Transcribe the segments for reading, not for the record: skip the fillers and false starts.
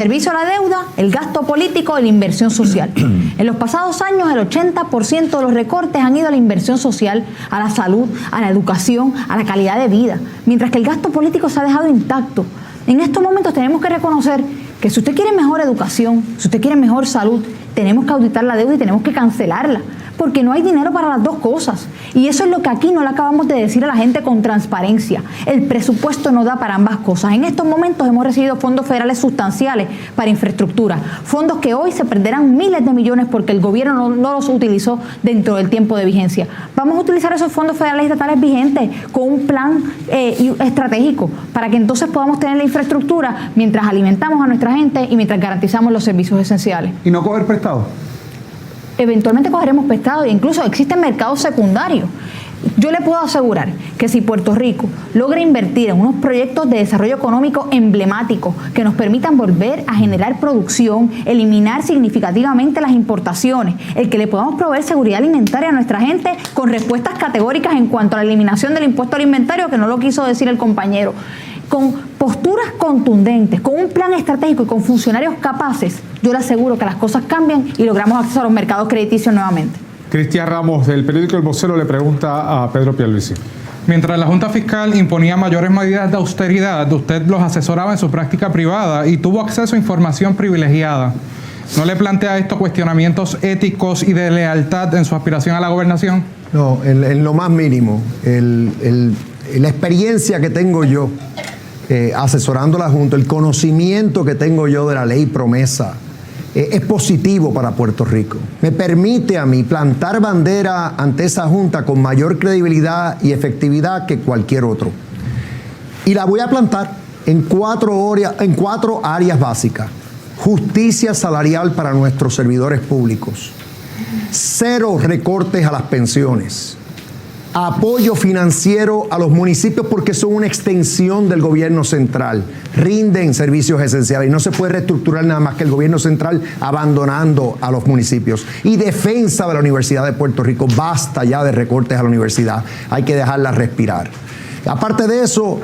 servicio a la deuda, el gasto político y la inversión social. En los pasados años, el 80% de los recortes han ido a la inversión social, a la salud, a la educación, a la calidad de vida, mientras que el gasto político se ha dejado intacto. En estos momentos tenemos que reconocer que si usted quiere mejor educación, si usted quiere mejor salud, tenemos que auditar la deuda y tenemos que cancelarla, porque no hay dinero para las dos cosas. Y eso es lo que aquí no le acabamos de decir a la gente con transparencia. El presupuesto no da para ambas cosas. En estos momentos hemos recibido fondos federales sustanciales para infraestructura, fondos que hoy se perderán miles de millones porque el gobierno no los utilizó dentro del tiempo de vigencia. Vamos a utilizar esos fondos federales y estatales vigentes con un plan estratégico para que entonces podamos tener la infraestructura mientras alimentamos a nuestra gente y mientras garantizamos los servicios esenciales. ¿Y no coger prestado? Eventualmente cogeremos prestado e incluso existen mercados secundarios. Yo le puedo asegurar que si Puerto Rico logra invertir en unos proyectos de desarrollo económico emblemáticos que nos permitan volver a generar producción, eliminar significativamente las importaciones, el que le podamos proveer seguridad alimentaria a nuestra gente con respuestas categóricas en cuanto a la eliminación del impuesto al inventario, que no lo quiso decir el compañero, con posturas contundentes, con un plan estratégico y con funcionarios capaces, yo le aseguro que las cosas cambian y logramos acceso a los mercados crediticios nuevamente. Cristian Ramos, del periódico El Vocero, le pregunta a Pedro Pierluisi. Mientras la Junta Fiscal imponía mayores medidas de austeridad, usted los asesoraba en su práctica privada y tuvo acceso a información privilegiada. ¿No le plantea esto cuestionamientos éticos y de lealtad en su aspiración a la gobernación? No, en lo más mínimo. La experiencia que tengo yo asesorando a la Junta, el conocimiento que tengo yo de la ley promesa, es positivo para Puerto Rico. Me permite a mí plantar bandera ante esa Junta con mayor credibilidad y efectividad que cualquier otro. Y la voy a plantar en cuatro áreas básicas. Justicia salarial para nuestros servidores públicos. 0 recortes a las pensiones. Apoyo financiero a los municipios porque son una extensión del gobierno central. Rinden servicios esenciales y no se puede reestructurar nada más que el gobierno central abandonando a los municipios. Y defensa de la Universidad de Puerto Rico. Basta ya de recortes a la universidad. Hay que dejarla respirar. Aparte de eso,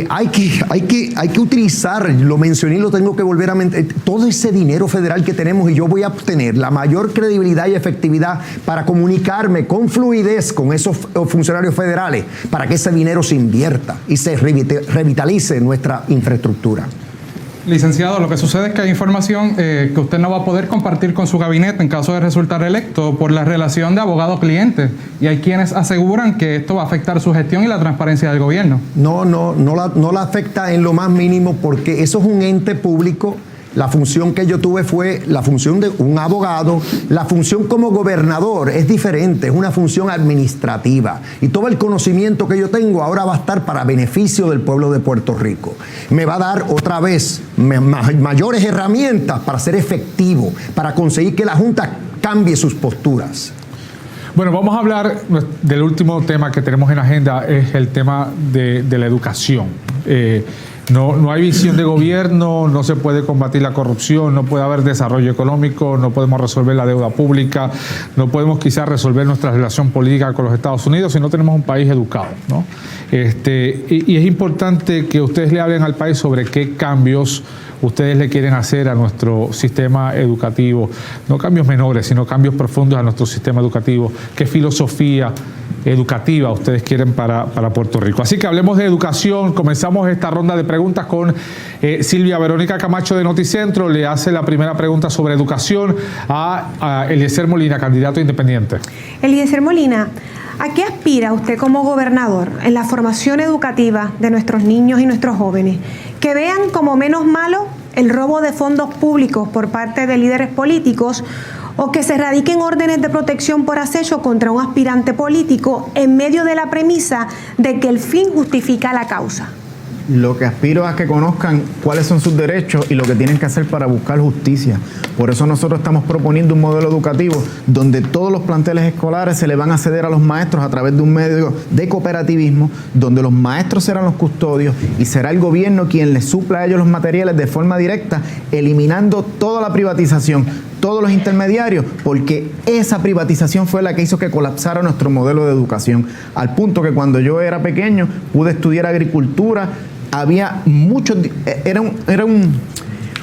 hay que utilizar, lo mencioné y lo tengo que volver a mencionar, todo ese dinero federal que tenemos, y yo voy a obtener la mayor credibilidad y efectividad para comunicarme con fluidez con esos funcionarios federales, para que ese dinero se invierta y se revitalice nuestra infraestructura. Licenciado, lo que sucede es que hay información que usted no va a poder compartir con su gabinete en caso de resultar electo por la relación de abogado-cliente, y hay quienes aseguran que esto va a afectar su gestión y la transparencia del gobierno. No la afecta en lo más mínimo porque eso es un ente público. La función que yo tuve fue la función de un abogado. La función como gobernador es diferente, es una función administrativa. Y todo el conocimiento que yo tengo ahora va a estar para beneficio del pueblo de Puerto Rico. Me va a dar otra vez mayores herramientas para ser efectivo, para conseguir que la Junta cambie sus posturas. Bueno, vamos a hablar del último tema que tenemos en la agenda, es el tema de la educación. No hay visión de gobierno, no se puede combatir la corrupción, no puede haber desarrollo económico, no podemos resolver la deuda pública, no podemos quizás resolver nuestra relación política con los Estados Unidos si no tenemos un país educado, ¿no? Y es importante que ustedes le hablen al país sobre qué cambios ustedes le quieren hacer a nuestro sistema educativo, no cambios menores, sino cambios profundos a nuestro sistema educativo, qué filosofía educativa ustedes quieren para Puerto Rico. Así que hablemos de educación. Comenzamos esta ronda de preguntas con Silvia Verónica Camacho de Noticentro. Le hace la primera pregunta sobre educación a Eliezer Molina, candidato independiente. Eliezer Molina, ¿a qué aspira usted como gobernador en la formación educativa de nuestros niños y nuestros jóvenes? ¿Que vean como menos malo el robo de fondos públicos por parte de líderes políticos, o que se radiquen órdenes de protección por acecho contra un aspirante político en medio de la premisa de que el fin justifica la causa? Lo que aspiro es a que conozcan cuáles son sus derechos y lo que tienen que hacer para buscar justicia. Por eso nosotros estamos proponiendo un modelo educativo donde todos los planteles escolares se le van a ceder a los maestros a través de un medio de cooperativismo, donde los maestros serán los custodios y será el gobierno quien les supla a ellos los materiales de forma directa, eliminando toda la privatización, todos los intermediarios, porque esa privatización fue la que hizo que colapsara nuestro modelo de educación, al punto que cuando yo era pequeño pude estudiar agricultura, había muchos, era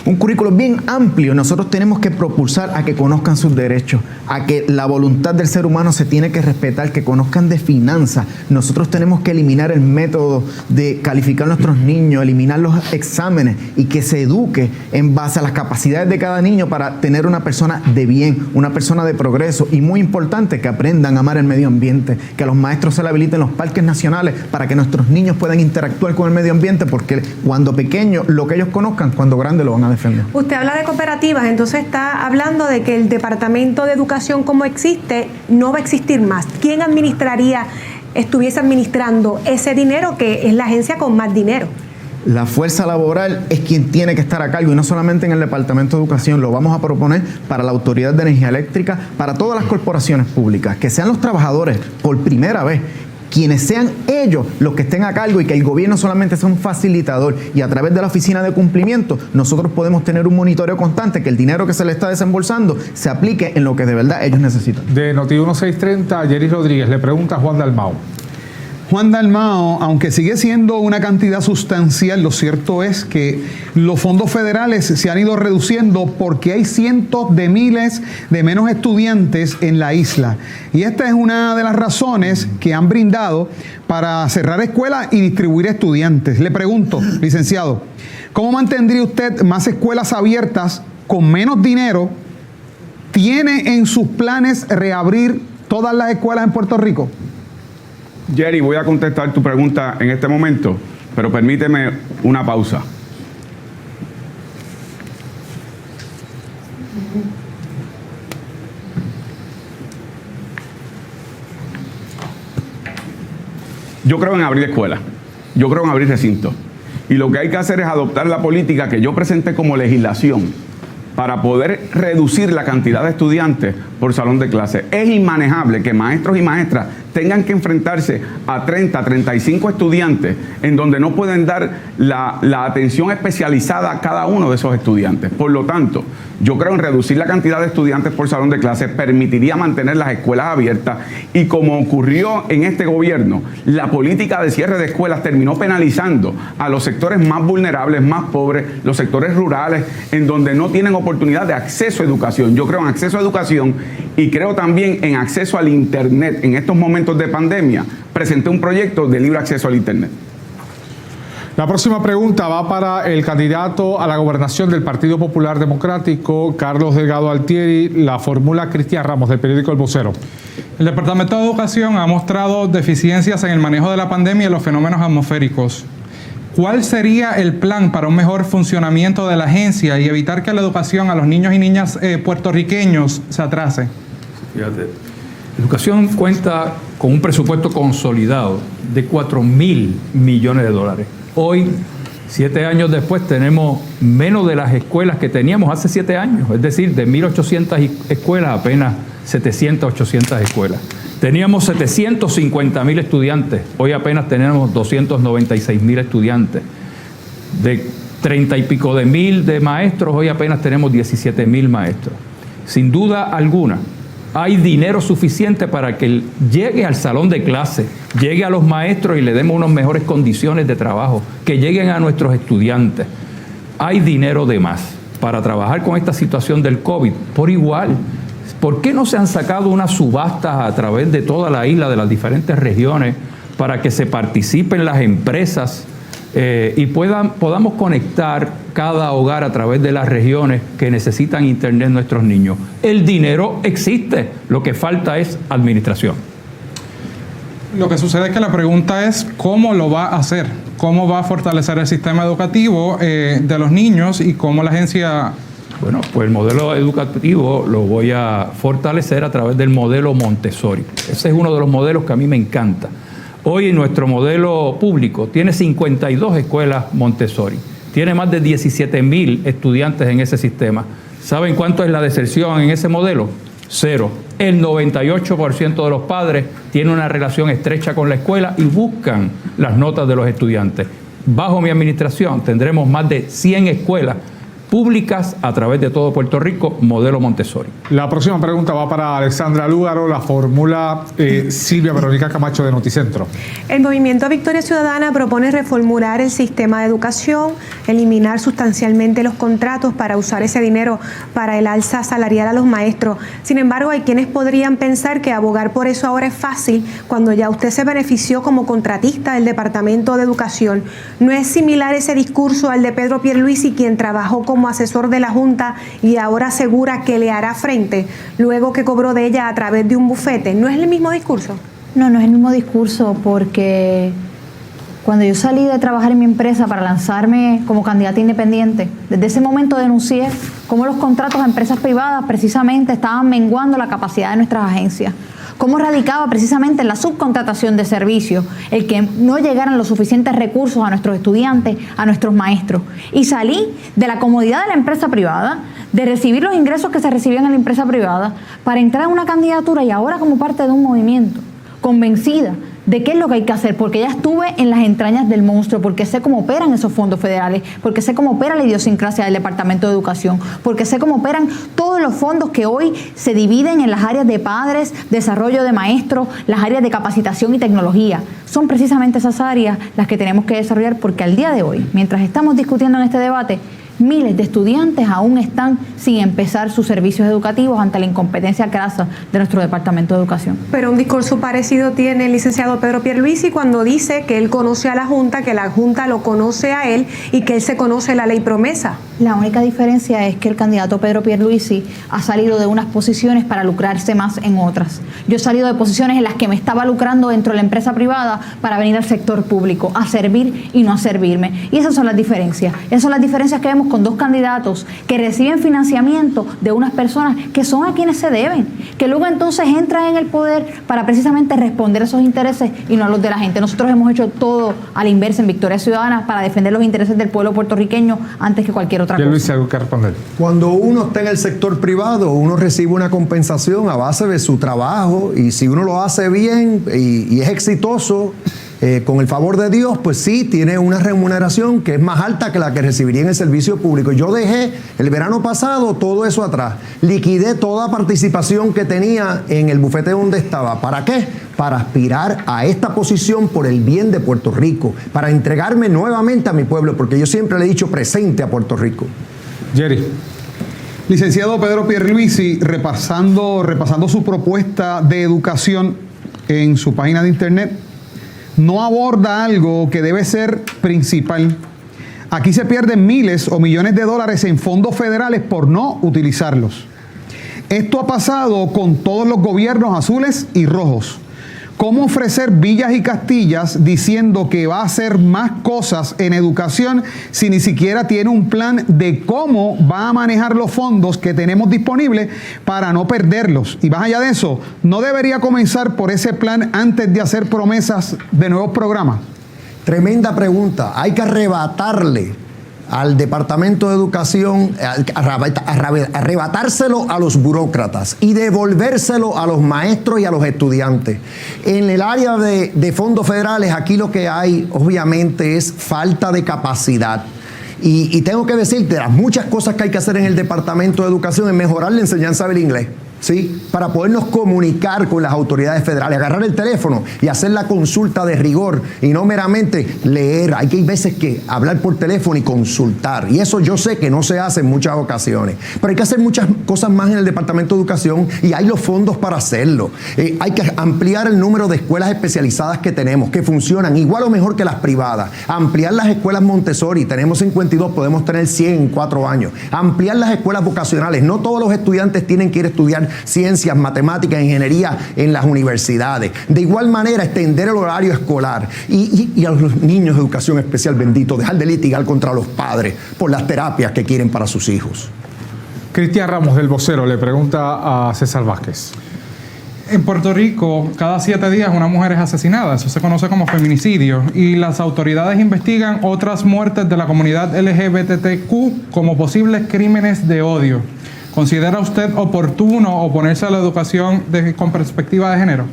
un currículo bien amplio. Nosotros tenemos que propulsar a que conozcan sus derechos, a que la voluntad del ser humano se tiene que respetar, que conozcan de finanzas. Nosotros tenemos que eliminar el método de calificar a nuestros niños, eliminar los exámenes y que se eduque en base a las capacidades de cada niño para tener una persona de bien, una persona de progreso, y muy importante que aprendan a amar el medio ambiente, que a los maestros se le habiliten los parques nacionales para que nuestros niños puedan interactuar con el medio ambiente, porque cuando pequeños lo que ellos conozcan, cuando grandes lo van a defender. Usted habla de cooperativas, entonces está hablando de que el Departamento de Educación como existe no va a existir más. ¿Quién estuviese administrando ese dinero, que es la agencia con más dinero? La fuerza laboral es quien tiene que estar a cargo, y no solamente en el Departamento de Educación, lo vamos a proponer para la Autoridad de Energía Eléctrica, para todas las corporaciones públicas, que sean los trabajadores por primera vez quienes sean ellos los que estén a cargo, y que el gobierno solamente sea un facilitador, y a través de la oficina de cumplimiento nosotros podemos tener un monitoreo constante, que el dinero que se le está desembolsando se aplique en lo que de verdad ellos necesitan. De Noti 1630, Jerry Rodríguez le pregunta a Juan Dalmau. Juan Dalmau, aunque sigue siendo una cantidad sustancial, lo cierto es que los fondos federales se han ido reduciendo porque hay cientos de miles de menos estudiantes en la isla. Y esta es una de las razones que han brindado para cerrar escuelas y distribuir estudiantes. Le pregunto, licenciado, ¿cómo mantendría usted más escuelas abiertas con menos dinero? ¿Tiene en sus planes reabrir todas las escuelas en Puerto Rico? Jerry, voy a contestar tu pregunta en este momento, pero permíteme una pausa. Yo creo en abrir escuelas, yo creo en abrir recintos, y lo que hay que hacer es adoptar la política que yo presenté como legislación para poder reducir la cantidad de estudiantes por salón de clase. Es inmanejable que maestros y maestras tengan que enfrentarse a 30, 35 estudiantes en donde no pueden dar la atención especializada a cada uno de esos estudiantes. Por lo tanto, yo creo en reducir la cantidad de estudiantes por salón de clase, permitiría mantener las escuelas abiertas, y como ocurrió en este gobierno, la política de cierre de escuelas terminó penalizando a los sectores más vulnerables, más pobres, los sectores rurales, en donde no tienen oportunidad de acceso a educación. Yo creo en acceso a educación y creo también en acceso al Internet. En estos momentos de pandemia, presenté un proyecto de libre acceso al Internet. La próxima pregunta va para el candidato a la gobernación del Partido Popular Democrático, Carlos Delgado Altieri. La formula Cristian Ramos, del periódico El Vocero. El Departamento de Educación ha mostrado deficiencias en el manejo de la pandemia y los fenómenos atmosféricos. ¿Cuál sería el plan para un mejor funcionamiento de la agencia y evitar que la educación a los niños y niñas puertorriqueños se atrase? Fíjate, educación cuenta con un presupuesto consolidado de 4.000 millones de dólares. Hoy, 7 años después, tenemos menos de las escuelas que teníamos hace 7 años. Es decir, de 1.800 escuelas, apenas 700, 800 escuelas. Teníamos 750.000 estudiantes. Hoy apenas tenemos 296.000 estudiantes. De 30 y pico de mil de maestros, hoy apenas tenemos 17.000 maestros. Sin duda alguna, hay dinero suficiente para que llegue al salón de clase, llegue a los maestros y le demos unas mejores condiciones de trabajo, que lleguen a nuestros estudiantes. Hay dinero de más para trabajar con esta situación del COVID por igual. ¿Por qué no se han sacado unas subastas a través de toda la isla, de las diferentes regiones, para que se participen las empresas y podamos conectar cada hogar a través de las regiones que necesitan internet nuestros niños? El dinero existe, lo que falta es administración. Lo que sucede es que la pregunta es cómo lo va a hacer, cómo va a fortalecer el sistema educativo de los niños y cómo la agencia... Bueno, pues el modelo educativo lo voy a fortalecer a través del modelo Montessori. Ese es uno de los modelos que a mí me encanta. Hoy nuestro modelo público tiene 52 escuelas Montessori. Tiene más de 17.000 estudiantes en ese sistema. ¿Saben cuánto es la deserción en ese modelo? 0. El 98% de los padres tiene una relación estrecha con la escuela y buscan las notas de los estudiantes. Bajo mi administración tendremos más de 100 escuelas públicas a través de todo Puerto Rico, modelo Montessori. La próxima pregunta va para Alexandra Lúgaro, la fórmula Silvia Verónica Camacho de Noticentro. El Movimiento Victoria Ciudadana propone reformular el sistema de educación, eliminar sustancialmente los contratos para usar ese dinero para el alza salarial a los maestros. Sin embargo, hay quienes podrían pensar que abogar por eso ahora es fácil cuando ya usted se benefició como contratista del Departamento de Educación. ¿No es similar ese discurso al de Pedro Pierluisi, quien trabajó como asesor de la Junta y ahora asegura que le hará frente luego que cobró de ella a través de un bufete? ¿No es el mismo discurso? No, no es el mismo discurso, porque cuando yo salí de trabajar en mi empresa para lanzarme como candidata independiente, desde ese momento denuncié cómo los contratos a empresas privadas precisamente estaban menguando la capacidad de nuestras agencias, cómo radicaba precisamente en la subcontratación de servicios el que no llegaran los suficientes recursos a nuestros estudiantes, a nuestros maestros. Y salí de la comodidad de la empresa privada, de recibir los ingresos que se recibían en la empresa privada, para entrar en una candidatura y ahora como parte de un movimiento, convencida de qué es lo que hay que hacer, porque ya estuve en las entrañas del monstruo, porque sé cómo operan esos fondos federales, porque sé cómo opera la idiosincrasia del Departamento de Educación, porque sé cómo operan todos los fondos que hoy se dividen en las áreas de padres, desarrollo de maestros, las áreas de capacitación y tecnología. Son precisamente esas áreas las que tenemos que desarrollar, porque al día de hoy, mientras estamos discutiendo en este debate, miles de estudiantes aún están sin empezar sus servicios educativos ante la incompetencia crasa de nuestro Departamento de Educación. Pero un discurso parecido tiene el licenciado Pedro Pierluisi cuando dice que él conoce a la Junta, que la Junta lo conoce a él y que él se conoce la ley promesa. La única diferencia es que el candidato Pedro Pierluisi ha salido de unas posiciones para lucrarse más en otras. Yo he salido de posiciones en las que me estaba lucrando dentro de la empresa privada para venir al sector público, a servir y no a servirme. Y esas son las diferencias. Esas son las diferencias que vemos con dos candidatos que reciben financiamiento de unas personas que son a quienes se deben, que luego entonces entran en el poder para precisamente responder a esos intereses y no a los de la gente. Nosotros hemos hecho todo a la inversa en Victoria Ciudadana para defender los intereses del pueblo puertorriqueño antes que cualquier otra cosa. Luis, ¿algo que responder? Cuando uno está en el sector privado, uno recibe una compensación a base de su trabajo, y si uno lo hace bien y es exitoso, con el favor de Dios, pues sí, tiene una remuneración que es más alta que la que recibiría en el servicio público. Yo dejé el verano pasado todo eso atrás. Liquidé toda participación que tenía en el bufete donde estaba. ¿Para qué? Para aspirar a esta posición por el bien de Puerto Rico, para entregarme nuevamente a mi pueblo, porque yo siempre le he dicho presente a Puerto Rico. Jerry. Licenciado Pedro Pierluisi, repasando su propuesta de educación en su página de internet, no aborda algo que debe ser principal. Aquí se pierden miles o millones de dólares en fondos federales por no utilizarlos. Esto ha pasado con todos los gobiernos azules y rojos. ¿Cómo ofrecer villas y castillas diciendo que va a hacer más cosas en educación si ni siquiera tiene un plan de cómo va a manejar los fondos que tenemos disponibles para no perderlos? Y más allá de eso, ¿no debería comenzar por ese plan antes de hacer promesas de nuevos programas? Tremenda pregunta. Hay que arrebatarle al Departamento de Educación, arrebatárselo a los burócratas y devolvérselo a los maestros y a los estudiantes. En el área de fondos federales, aquí lo que hay obviamente es falta de capacidad. Y tengo que decirte, las muchas cosas que hay que hacer en el Departamento de Educación es mejorar la enseñanza del inglés, ¿sí? Para podernos comunicar con las autoridades federales, agarrar el teléfono y hacer la consulta de rigor y no meramente leer. Hay veces que hablar por teléfono y consultar, y eso yo sé que no se hace en muchas ocasiones, pero hay que hacer muchas cosas más en el Departamento de Educación y hay los fondos para hacerlo. Hay que ampliar el número de escuelas especializadas que tenemos, que funcionan igual o mejor que las privadas, ampliar las escuelas Montessori, tenemos 52, podemos tener 100 en 4 años, ampliar las escuelas vocacionales. No todos los estudiantes tienen que ir a estudiar ciencias, matemáticas, ingeniería en las universidades. De igual manera, extender el horario escolar y a los niños de educación especial, bendito, dejar de litigar contra los padres por las terapias que quieren para sus hijos. Cristian Ramos, del Vocero, le pregunta a César Vázquez. En Puerto Rico, cada 7 días una mujer es asesinada. Eso se conoce como feminicidio. Y las autoridades investigan otras muertes de la comunidad LGBTQ como posibles crímenes de odio. ¿Considera usted oportuno oponerse a la educación con perspectiva de género?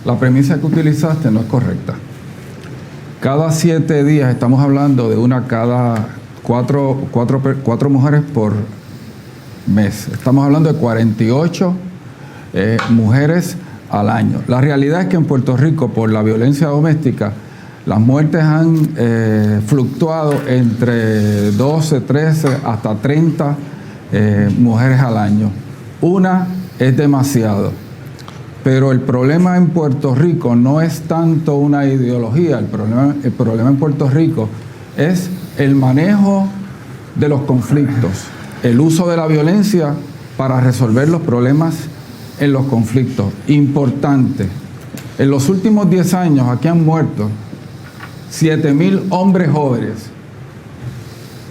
La premisa que utilizaste no es correcta. Cada 7 días estamos hablando de una cada cuatro mujeres por mes. Estamos hablando de 48 mujeres al año. La realidad es que en Puerto Rico, por la violencia doméstica, las muertes han fluctuado entre 12, 13, hasta 30 mujeres al año. Una es demasiado. Pero el problema en Puerto Rico no es tanto una ideología, el problema en Puerto Rico es el manejo de los conflictos, el uso de la violencia para resolver los problemas en los conflictos. Importante, en los últimos 10 años aquí han muerto 7,000 hombres jóvenes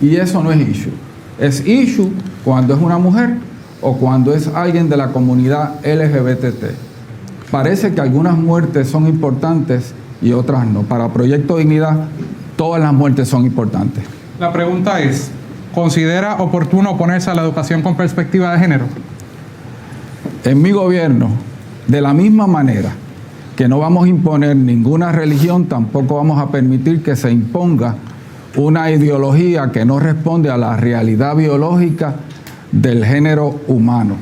y eso no es issue. Es issue cuando es una mujer o cuando es alguien de la comunidad LGBT. Parece que algunas muertes son importantes y otras no. Para Proyecto Dignidad, todas las muertes son importantes. La pregunta es, ¿considera oportuno oponerse a la educación con perspectiva de género? En mi gobierno, de la misma manera que no vamos a imponer ninguna religión, tampoco vamos a permitir que se imponga una ideología que no responde a la realidad biológica del género humano.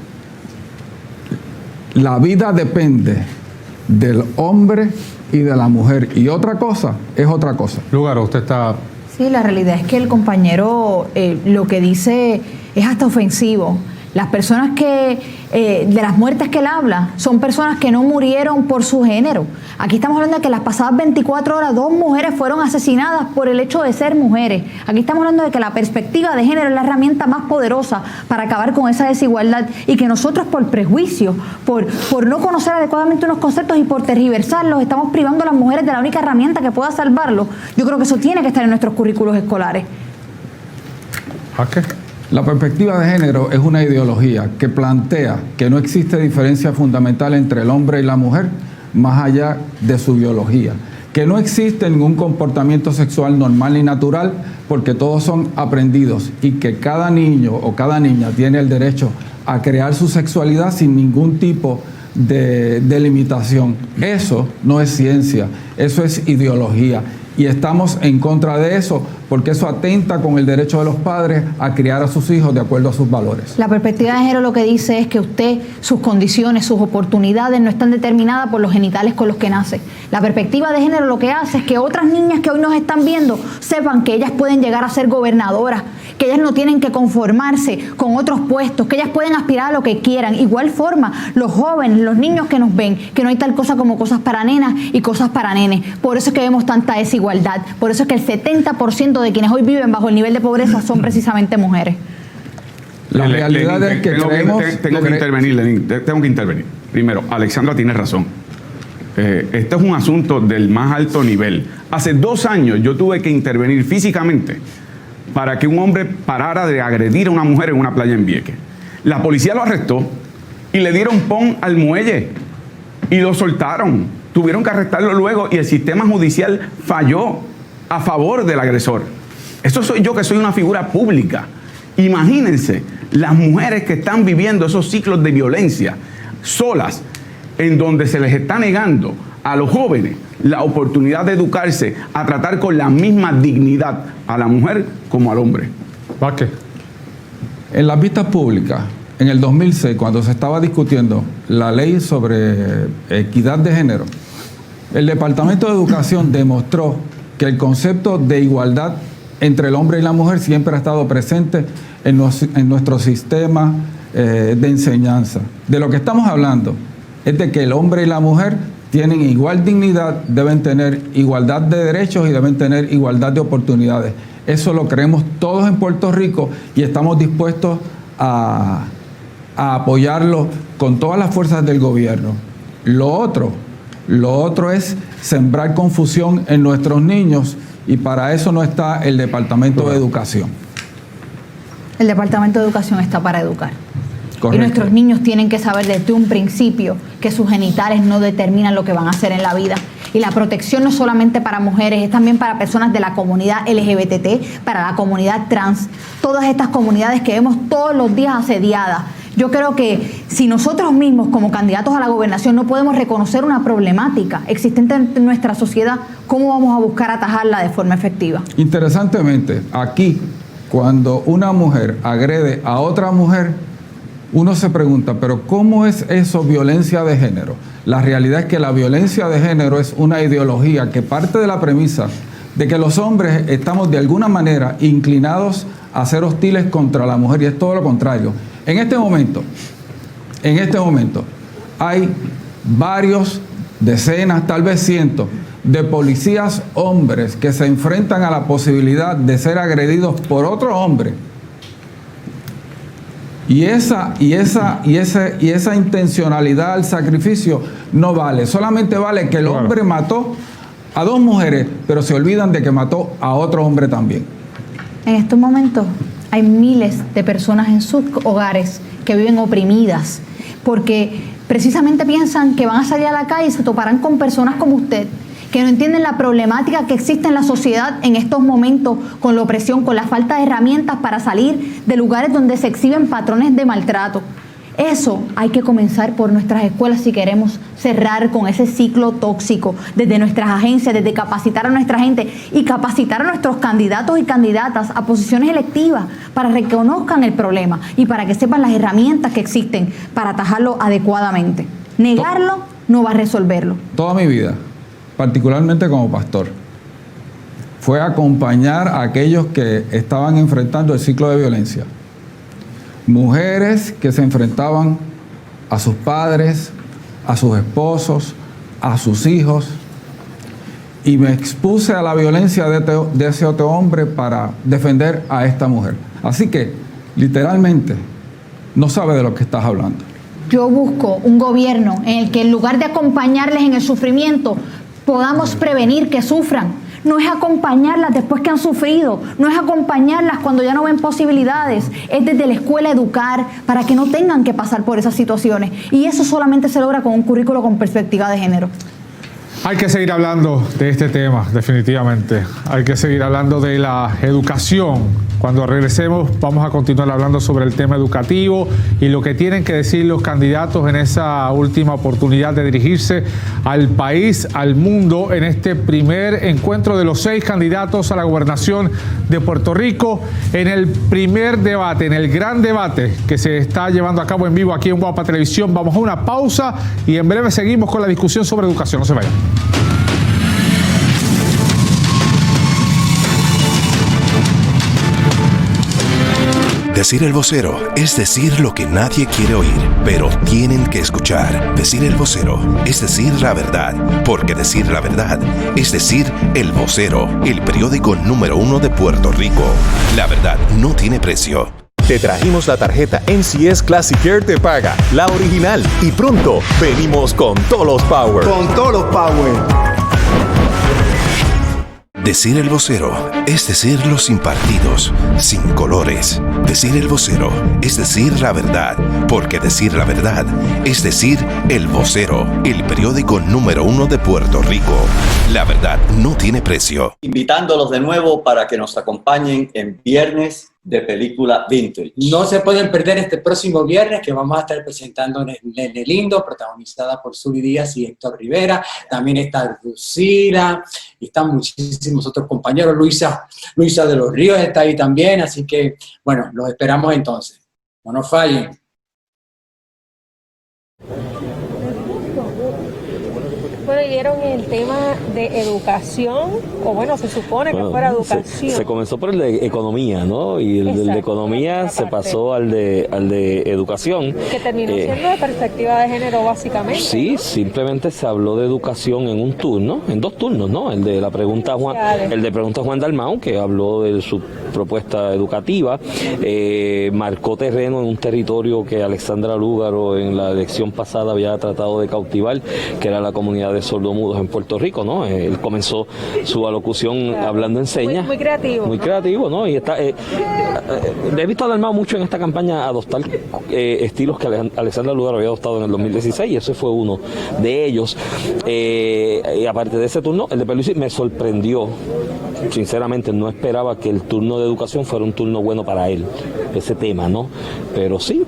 La vida depende del hombre y de la mujer. Y otra cosa es otra cosa. Lugaro, usted está... Sí, la realidad es que el compañero lo que dice es hasta ofensivo. Las personas que, de las muertes que él habla, son personas que no murieron por su género. Aquí estamos hablando de que las pasadas 24 horas 2 mujeres fueron asesinadas por el hecho de ser mujeres. Aquí estamos hablando de que la perspectiva de género es la herramienta más poderosa para acabar con esa desigualdad y que nosotros por prejuicio, por no conocer adecuadamente unos conceptos y por tergiversarlos, estamos privando a las mujeres de la única herramienta que pueda salvarlos. Yo creo que eso tiene que estar en nuestros currículos escolares. ¿A qué? La perspectiva de género es una ideología que plantea que no existe diferencia fundamental entre el hombre y la mujer más allá de su biología, que no existe ningún comportamiento sexual normal y natural porque todos son aprendidos y que cada niño o cada niña tiene el derecho a crear su sexualidad sin ningún tipo de limitación. Eso no es ciencia, eso es ideología. Y estamos en contra de eso porque eso atenta con el derecho de los padres a criar a sus hijos de acuerdo a sus valores. La perspectiva de género lo que dice es que usted, sus condiciones, sus oportunidades no están determinadas por los genitales con los que nace. La perspectiva de género lo que hace es que otras niñas que hoy nos están viendo sepan que ellas pueden llegar a ser gobernadoras, que ellas no tienen que conformarse con otros puestos, que ellas pueden aspirar a lo que quieran. Igual forma, los jóvenes, los niños que nos ven, que no hay tal cosa como cosas para nenas y cosas para nenes. Por eso es que vemos tanta desigualdad. Por eso es que el 70% de quienes hoy viven bajo el nivel de pobreza son precisamente mujeres. La realidad es que tengo que intervenir. Primero, Alexandra tiene razón. Este es un asunto del más alto nivel. Hace 2 años yo tuve que intervenir físicamente para que un hombre parara de agredir a una mujer en una playa en Vieques. La policía lo arrestó y le dieron pon al muelle y lo soltaron. Tuvieron que arrestarlo luego y el sistema judicial falló a favor del agresor. Eso soy yo, que soy una figura pública. Imagínense las mujeres que están viviendo esos ciclos de violencia solas, en donde se les está negando a los jóvenes la oportunidad de educarse, a tratar con la misma dignidad a la mujer como al hombre. ¿Para qué? En las vistas públicas, en el 2006, cuando se estaba discutiendo la ley sobre equidad de género, el Departamento de Educación demostró que el concepto de igualdad entre el hombre y la mujer siempre ha estado presente en nuestro sistema de enseñanza. De lo que estamos hablando es de que el hombre y la mujer tienen igual dignidad, deben tener igualdad de derechos y deben tener igualdad de oportunidades. Eso lo creemos todos en Puerto Rico y estamos dispuestos a apoyarlo con todas las fuerzas del gobierno. Lo otro es sembrar confusión en nuestros niños y para eso no está el Departamento de Educación. El Departamento de Educación está para educar. Correcto. Y nuestros niños tienen que saber desde un principio que sus genitales no determinan lo que van a hacer en la vida. Y la protección no solamente para mujeres, es también para personas de la comunidad LGBT, para la comunidad trans, todas estas comunidades que vemos todos los días asediadas. Yo creo que si nosotros mismos como candidatos a la gobernación no podemos reconocer una problemática existente en nuestra sociedad, ¿cómo vamos a buscar atajarla de forma efectiva? Interesantemente, aquí cuando una mujer agrede a otra mujer, uno se pregunta, pero ¿cómo es eso violencia de género? La realidad es que la violencia de género es una ideología que parte de la premisa de que los hombres estamos de alguna manera inclinados a ser hostiles contra la mujer, y es todo lo contrario. En este momento hay varios, decenas, tal vez cientos, de policías hombres que se enfrentan a la posibilidad de ser agredidos por otro hombre. Y esa intencionalidad al sacrificio no vale. Solamente vale que el hombre mató a 2 mujeres, pero se olvidan de que mató a otro hombre también. En estos momentos hay miles de personas en sus hogares que viven oprimidas porque precisamente piensan que van a salir a la calle y se toparán con personas como usted, que no entienden la problemática que existe en la sociedad en estos momentos con la opresión, con la falta de herramientas para salir de lugares donde se exhiben patrones de maltrato. Eso hay que comenzar por nuestras escuelas si queremos cerrar con ese ciclo tóxico, desde nuestras agencias, desde capacitar a nuestra gente y capacitar a nuestros candidatos y candidatas a posiciones electivas para que reconozcan el problema y para que sepan las herramientas que existen para atajarlo adecuadamente. Negarlo no va a resolverlo. Toda mi vida, particularmente como pastor, fue acompañar a aquellos que estaban enfrentando el ciclo de violencia. Mujeres que se enfrentaban a sus padres, a sus esposos, a sus hijos, y me expuse a la violencia de ese otro hombre para defender a esta mujer. Así que, literalmente, no sabe de lo que estás hablando. Yo busco un gobierno en el que en lugar de acompañarles en el sufrimiento, podamos prevenir que sufran. No es acompañarlas después que han sufrido, no es acompañarlas cuando ya no ven posibilidades, es desde la escuela educar para que no tengan que pasar por esas situaciones. Y eso solamente se logra con un currículo con perspectiva de género. Hay que seguir hablando de este tema, definitivamente. Hay que seguir hablando de la educación. Cuando regresemos vamos a continuar hablando sobre el tema educativo y lo que tienen que decir los candidatos en esa última oportunidad de dirigirse al país, al mundo, en este primer encuentro de los 6 candidatos a la gobernación de Puerto Rico, en el primer debate, en el gran debate que se está llevando a cabo en vivo aquí en Guapa Televisión. Vamos a una pausa y en breve seguimos con la discusión sobre educación. No se vayan. Decir el vocero es decir lo que nadie quiere oír, pero tienen que escuchar. Decir el vocero es decir la verdad, porque decir la verdad es decir el vocero, el periódico número 1 de Puerto Rico. La verdad no tiene precio. Te trajimos la tarjeta NCS Classic Care Te Paga, la original. Y pronto venimos con todos los Power. Con todos los Power. Decir el vocero es decirlo sin partidos, sin colores. Decir el vocero es decir la verdad, porque decir la verdad es decir el vocero, el periódico número 1 de Puerto Rico. La verdad no tiene precio. Invitándolos de nuevo para que nos acompañen en Viernes de Película Vintage. No se pueden perder este próximo viernes que vamos a estar presentando Nene Lindo, protagonizada por Zubi Díaz y Héctor Rivera. También está Lucila y están muchísimos otros compañeros. Luisa de los Ríos está ahí también, así que bueno, los esperamos entonces. No nos fallen. Bueno, y dieron el tema de educación, o bueno, se supone que fuera educación. Se comenzó por el de economía, ¿no? Y el de economía se pasó al de educación. Que terminó siendo de perspectiva de género, básicamente. Sí, ¿no? Simplemente se habló de educación en un turno, en 2 turnos, ¿no? El de pregunta a Juan Dalmau, que habló de su propuesta educativa, marcó terreno en un territorio que Alexandra Lúgaro en la elección pasada había tratado de cautivar, que era la comunidad de sordomudos en Puerto Rico, ¿no? Él comenzó su alocución hablando en señas. Muy creativo. Muy creativo, ¿no? Y he visto a Dalmau mucho en esta campaña adoptar estilos que Alexandra Lúgaro había adoptado en el 2016, y ese fue uno de ellos. Y aparte de ese turno, el de Pierluisi me sorprendió sinceramente no esperaba que el turno de educación fuera un turno bueno para él, ese tema, ¿no? Pero sí,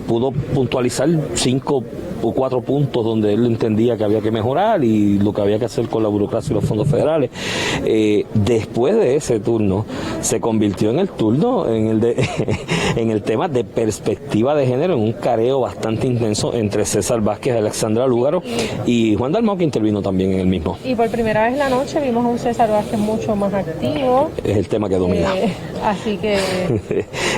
pudo puntualizar 5 o 4 puntos donde él entendía que había que mejorar y lo que había que hacer con la burocracia y los fondos federales. Después de ese turno se convirtió en el turno en el tema de perspectiva de género, en un careo bastante intenso entre César Vázquez, Alexandra Lúgaro y Juan Dalmau, que intervino también en el mismo. Y por primera vez en la noche vimos a un César Vázquez mucho más activo. Es el tema que domina. Así que...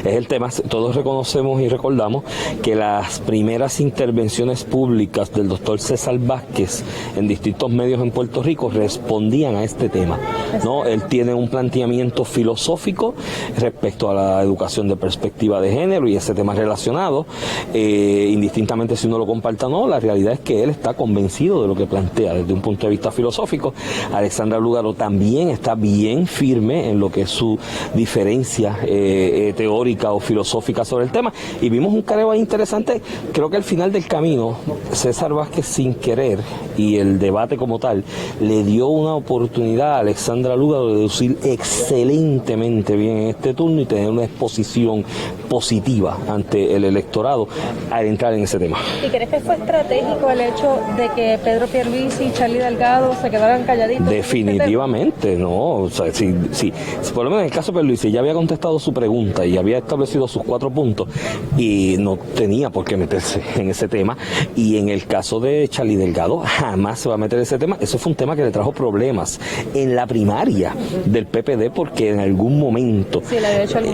Es el tema, todos reconocemos y recordamos que las primeras intervenciones públicas del doctor César Vázquez en distintos medios en Puerto Rico respondían a este tema, ¿no? Él tiene un planteamiento filosófico respecto a la educación de perspectiva de género y ese tema relacionado, indistintamente si uno lo comparta o no, la realidad es que él está convencido de lo que plantea desde un punto de vista filosófico. Alexandra Lúgaro también está bien firme en lo que es su diferencia teórica o filosófica sobre el tema, y vimos un careo ahí interesante. Creo que al final del camino César Vázquez, sin querer, y el debate como tal, le dio una oportunidad a Alexandra Lúgaro de lucir excelentemente bien en este turno y tener una exposición positiva ante el electorado al entrar en ese tema. ¿Y crees que fue estratégico el hecho de que Pedro Pierluisi y Charlie Delgado se quedaran calladitos? Definitivamente, no. O sea, si por lo menos en el caso de Pierluisi ya había contestado su pregunta y había establecido sus 4 puntos y no tenía por qué meterse en ese tema, y en el caso de Charlie Delgado jamás se va a meter en ese tema. Eso fue un tema que le trajo problemas en la primaria del PPD, porque en algún momento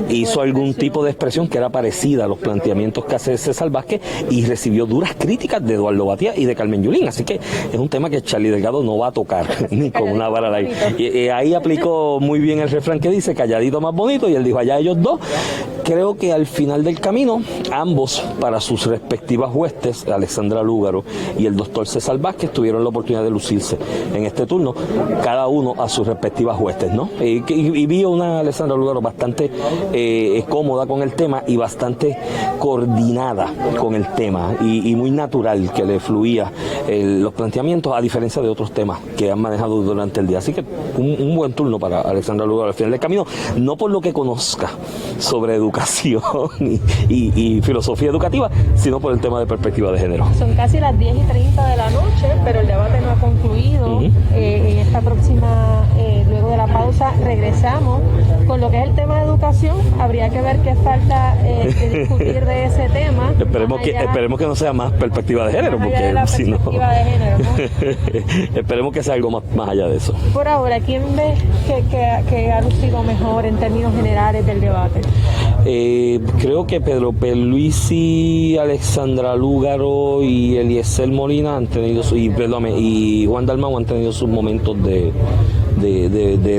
hizo algún tipo de expresión que era parecida a los planteamientos que hace César Vázquez y recibió duras críticas de Eduardo Batia y de Carmen Yulín. Así que es un tema que Charlie Delgado no va a tocar ni con una vara al aire. Y ahí aplicó muy bien el refrán que dice calladito más bonito, y él dijo allá ellos dos. Creo que al final del camino, ambos, para sus respectivas huestes, Alexandra Lúgaro y el doctor César Vázquez, tuvieron la oportunidad de lucirse en este turno, cada uno a sus respectivas huestes, ¿no? Y vi una Alexandra Lúgaro bastante cómoda con el tema y bastante coordinada con el tema, y muy natural que le fluía los planteamientos, a diferencia de otros temas que han manejado durante el día. Así que un buen turno para Alexandra Lúgaro al final del camino, no por lo que conozca sobre educación y filosofía educativa, sino por el tema de perspectiva de género. Son casi las 10:30 de la noche, pero el debate no ha concluido. En esta próxima, luego de la pausa, regresamos con lo que es el tema de educación. Habría que ver qué falta de discutir de ese tema. Esperemos que no sea más perspectiva de género, porque si no... De género, ¿no? Esperemos que sea algo más allá de eso. Por ahora, ¿quién ves que ha lucido mejor en términos generales del debate? Creo que Pedro Pierluisi, Alexandra Lúgaro y Eliezer Molina han tenido y Juan Dalmau han tenido sus momentos de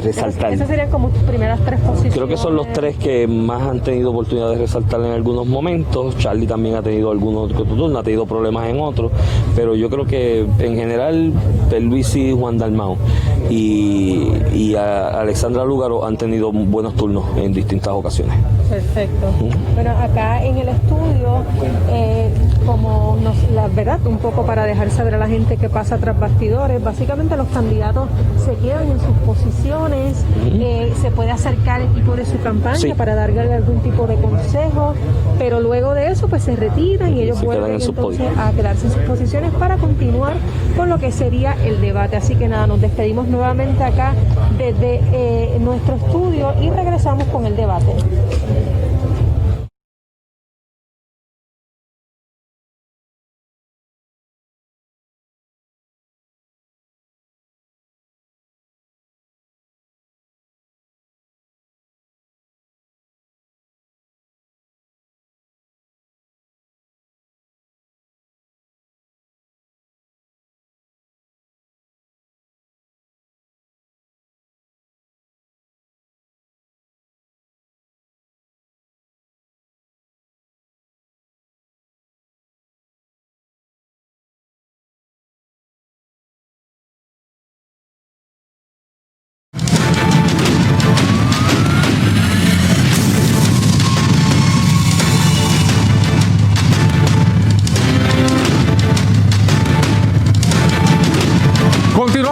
resaltar. Esas serían como tus primeras 3 posiciones. Creo que son los 3 que más han tenido oportunidad de resaltar en algunos momentos. Charlie también ha tenido algunos, ha tenido problemas en otros, pero yo creo que en general Pierluisi, Juan Dalmau y Alexandra Lúgaro han tenido buenos turnos en distintas ocasiones. Perfecto. Bueno, acá en el estudio, la verdad, un poco para dejar saber a la gente que pasa tras bastidores, básicamente los candidatos se quedan en sus posiciones, se puede acercar el equipo de su campaña para darle algún tipo de consejo, pero luego de eso pues se retiran y ellos vuelven entonces a quedarse en sus posiciones para continuar con lo que sería el debate. Así que nada, nos despedimos nuevamente acá desde nuestro estudio y regresamos con el debate.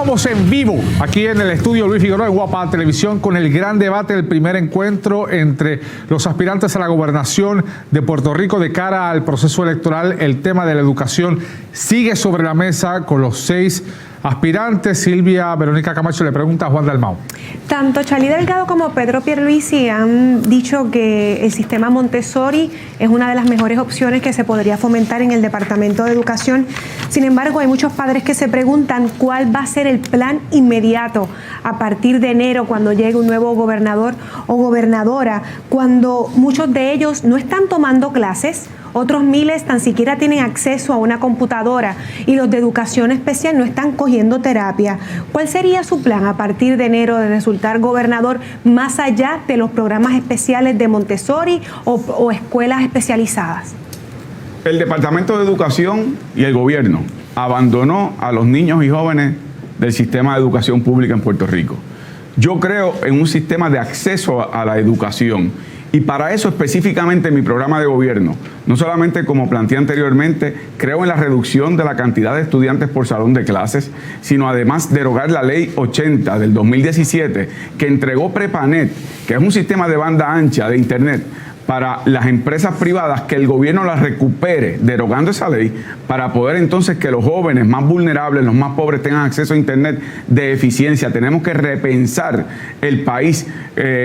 Estamos en vivo aquí en el estudio Luis Figueroa en Guapa Televisión con el gran debate del primer encuentro entre los aspirantes a la gobernación de Puerto Rico de cara al proceso electoral. El tema de la educación sigue sobre la mesa con los 6 aspirantes. Silvia Verónica Camacho le pregunta a Juan Dalmau. Tanto Chalí Delgado como Pedro Pierluisi han dicho que el sistema Montessori es una de las mejores opciones que se podría fomentar en el Departamento de Educación. Sin embargo, hay muchos padres que se preguntan cuál va a ser el plan inmediato a partir de enero, cuando llegue un nuevo gobernador o gobernadora, cuando muchos de ellos no están tomando clases. Otros miles tan siquiera tienen acceso a una computadora y los de educación especial no están cogiendo terapia. ¿Cuál sería su plan a partir de enero de resultar gobernador más allá de los programas especiales de Montessori o escuelas especializadas? El Departamento de Educación y el gobierno abandonó a los niños y jóvenes del sistema de educación pública en Puerto Rico. Yo creo en un sistema de acceso a la educación. Y para eso específicamente mi programa de gobierno, no solamente como planteé anteriormente, creo en la reducción de la cantidad de estudiantes por salón de clases, sino además derogar la ley 80 del 2017 que entregó Prepanet, que es un sistema de banda ancha de internet para las empresas privadas, que el gobierno las recupere derogando esa ley para poder entonces que los jóvenes más vulnerables, los más pobres tengan acceso a internet de eficiencia. Tenemos que repensar el país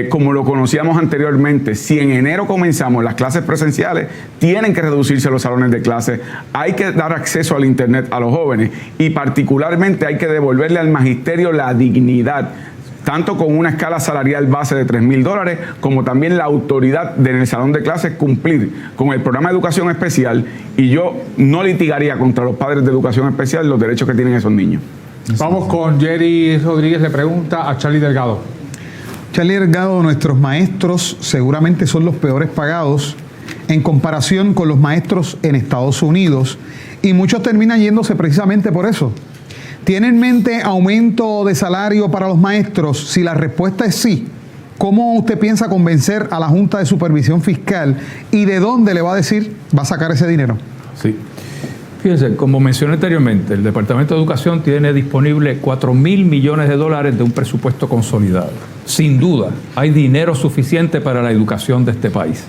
como lo conocíamos anteriormente. Si en enero comenzamos las clases presenciales, tienen que reducirse los salones de clase, hay que dar acceso al internet a los jóvenes y particularmente hay que devolverle al magisterio la dignidad, tanto con una escala salarial base de $3,000, como también la autoridad de en el salón de clases cumplir con el programa de educación especial, y yo no litigaría contra los padres de educación especial los derechos que tienen esos niños. Vamos con Jerry Rodríguez, le pregunta a Charlie Delgado. Charlie Delgado, nuestros maestros seguramente son los peores pagados en comparación con los maestros en Estados Unidos, y muchos terminan yéndose precisamente por eso. ¿Tiene en mente aumento de salario para los maestros? Si la respuesta es sí, ¿cómo usted piensa convencer a la Junta de Supervisión Fiscal y de dónde le va a decir va a sacar ese dinero? Sí. Fíjense, como mencioné anteriormente, el Departamento de Educación tiene disponible $4,000 millones de un presupuesto consolidado. Sin duda, hay dinero suficiente para la educación de este país.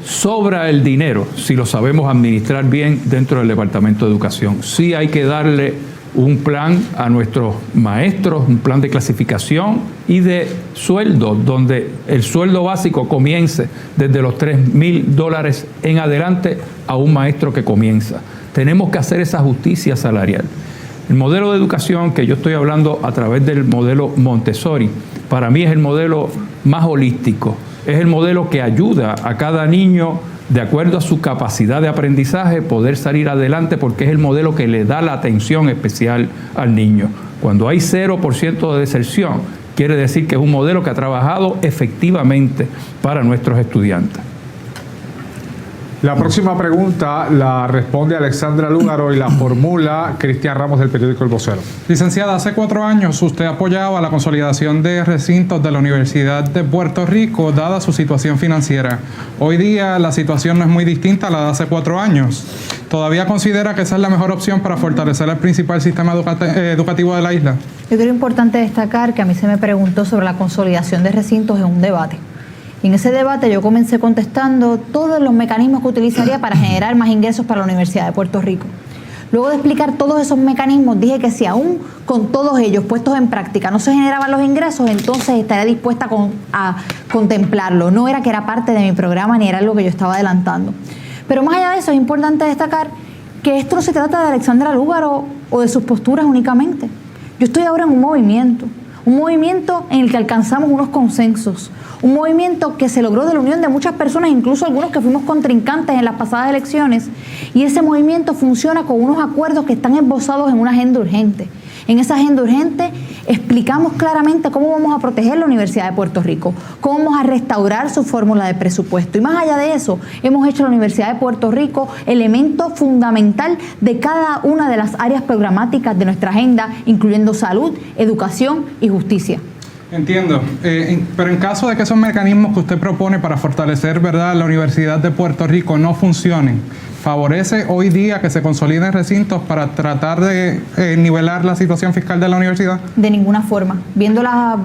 Sobra el dinero si lo sabemos administrar bien dentro del Departamento de Educación. Sí hay que darle un plan a nuestros maestros, un plan de clasificación y de sueldo, donde el sueldo básico comience desde los $3,000 en adelante a un maestro que comienza. Tenemos que hacer esa justicia salarial. El modelo de educación que yo estoy hablando a través del modelo Montessori, para mí es el modelo más holístico, es el modelo que ayuda a cada niño, de acuerdo a su capacidad de aprendizaje, poder salir adelante, porque es el modelo que le da la atención especial al niño. Cuando hay 0% de deserción, quiere decir que es un modelo que ha trabajado efectivamente para nuestros estudiantes. La próxima pregunta la responde Alexandra Lúgaro y la formula Cristian Ramos del periódico El Vocero. Licenciada, hace 4 años usted apoyaba la consolidación de recintos de la Universidad de Puerto Rico dada su situación financiera. Hoy día la situación no es muy distinta a la de hace 4 años. ¿Todavía considera que esa es la mejor opción para fortalecer el principal sistema educativo de la isla? Yo creo importante destacar que a mí se me preguntó sobre la consolidación de recintos en un debate. Y en ese debate yo comencé contestando todos los mecanismos que utilizaría para generar más ingresos para la Universidad de Puerto Rico. Luego de explicar todos esos mecanismos, dije que si aún con todos ellos puestos en práctica no se generaban los ingresos, entonces estaría dispuesta a contemplarlo. No era que era parte de mi programa ni era algo que yo estaba adelantando. Pero más allá de eso, es importante destacar que esto no se trata de Alexandra Lúgaro o de sus posturas únicamente. Yo estoy ahora en un movimiento en el que alcanzamos unos consensos, un movimiento que se logró de la unión de muchas personas, incluso algunos que fuimos contrincantes en las pasadas elecciones, y ese movimiento funciona con unos acuerdos que están esbozados en una agenda urgente. En esa agenda urgente explicamos claramente cómo vamos a proteger la Universidad de Puerto Rico, cómo vamos a restaurar su fórmula de presupuesto. Y más allá de eso, hemos hecho la Universidad de Puerto Rico elemento fundamental de cada una de las áreas programáticas de nuestra agenda, incluyendo salud, educación y justicia. Entiendo, pero en caso de que esos mecanismos que usted propone para fortalecer, ¿verdad?, la Universidad de Puerto Rico no funcionen, ¿favorece hoy día que se consoliden recintos para tratar de nivelar la situación fiscal de la universidad? De ninguna forma. Viendo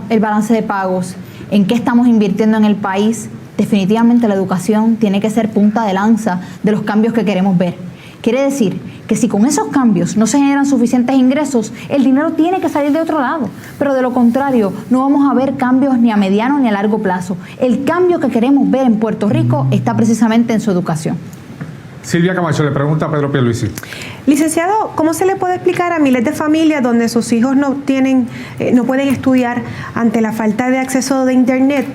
el balance de pagos, en qué estamos invirtiendo en el país, definitivamente la educación tiene que ser punta de lanza de los cambios que queremos ver. Quiere decir que si con esos cambios no se generan suficientes ingresos, el dinero tiene que salir de otro lado. Pero de lo contrario, no vamos a ver cambios ni a mediano ni a largo plazo. El cambio que queremos ver en Puerto Rico está precisamente en su educación. Silvia Camacho le pregunta a Pedro Pierluisi. Licenciado, ¿cómo se le puede explicar a miles de familias donde sus hijos no pueden estudiar ante la falta de acceso de internet?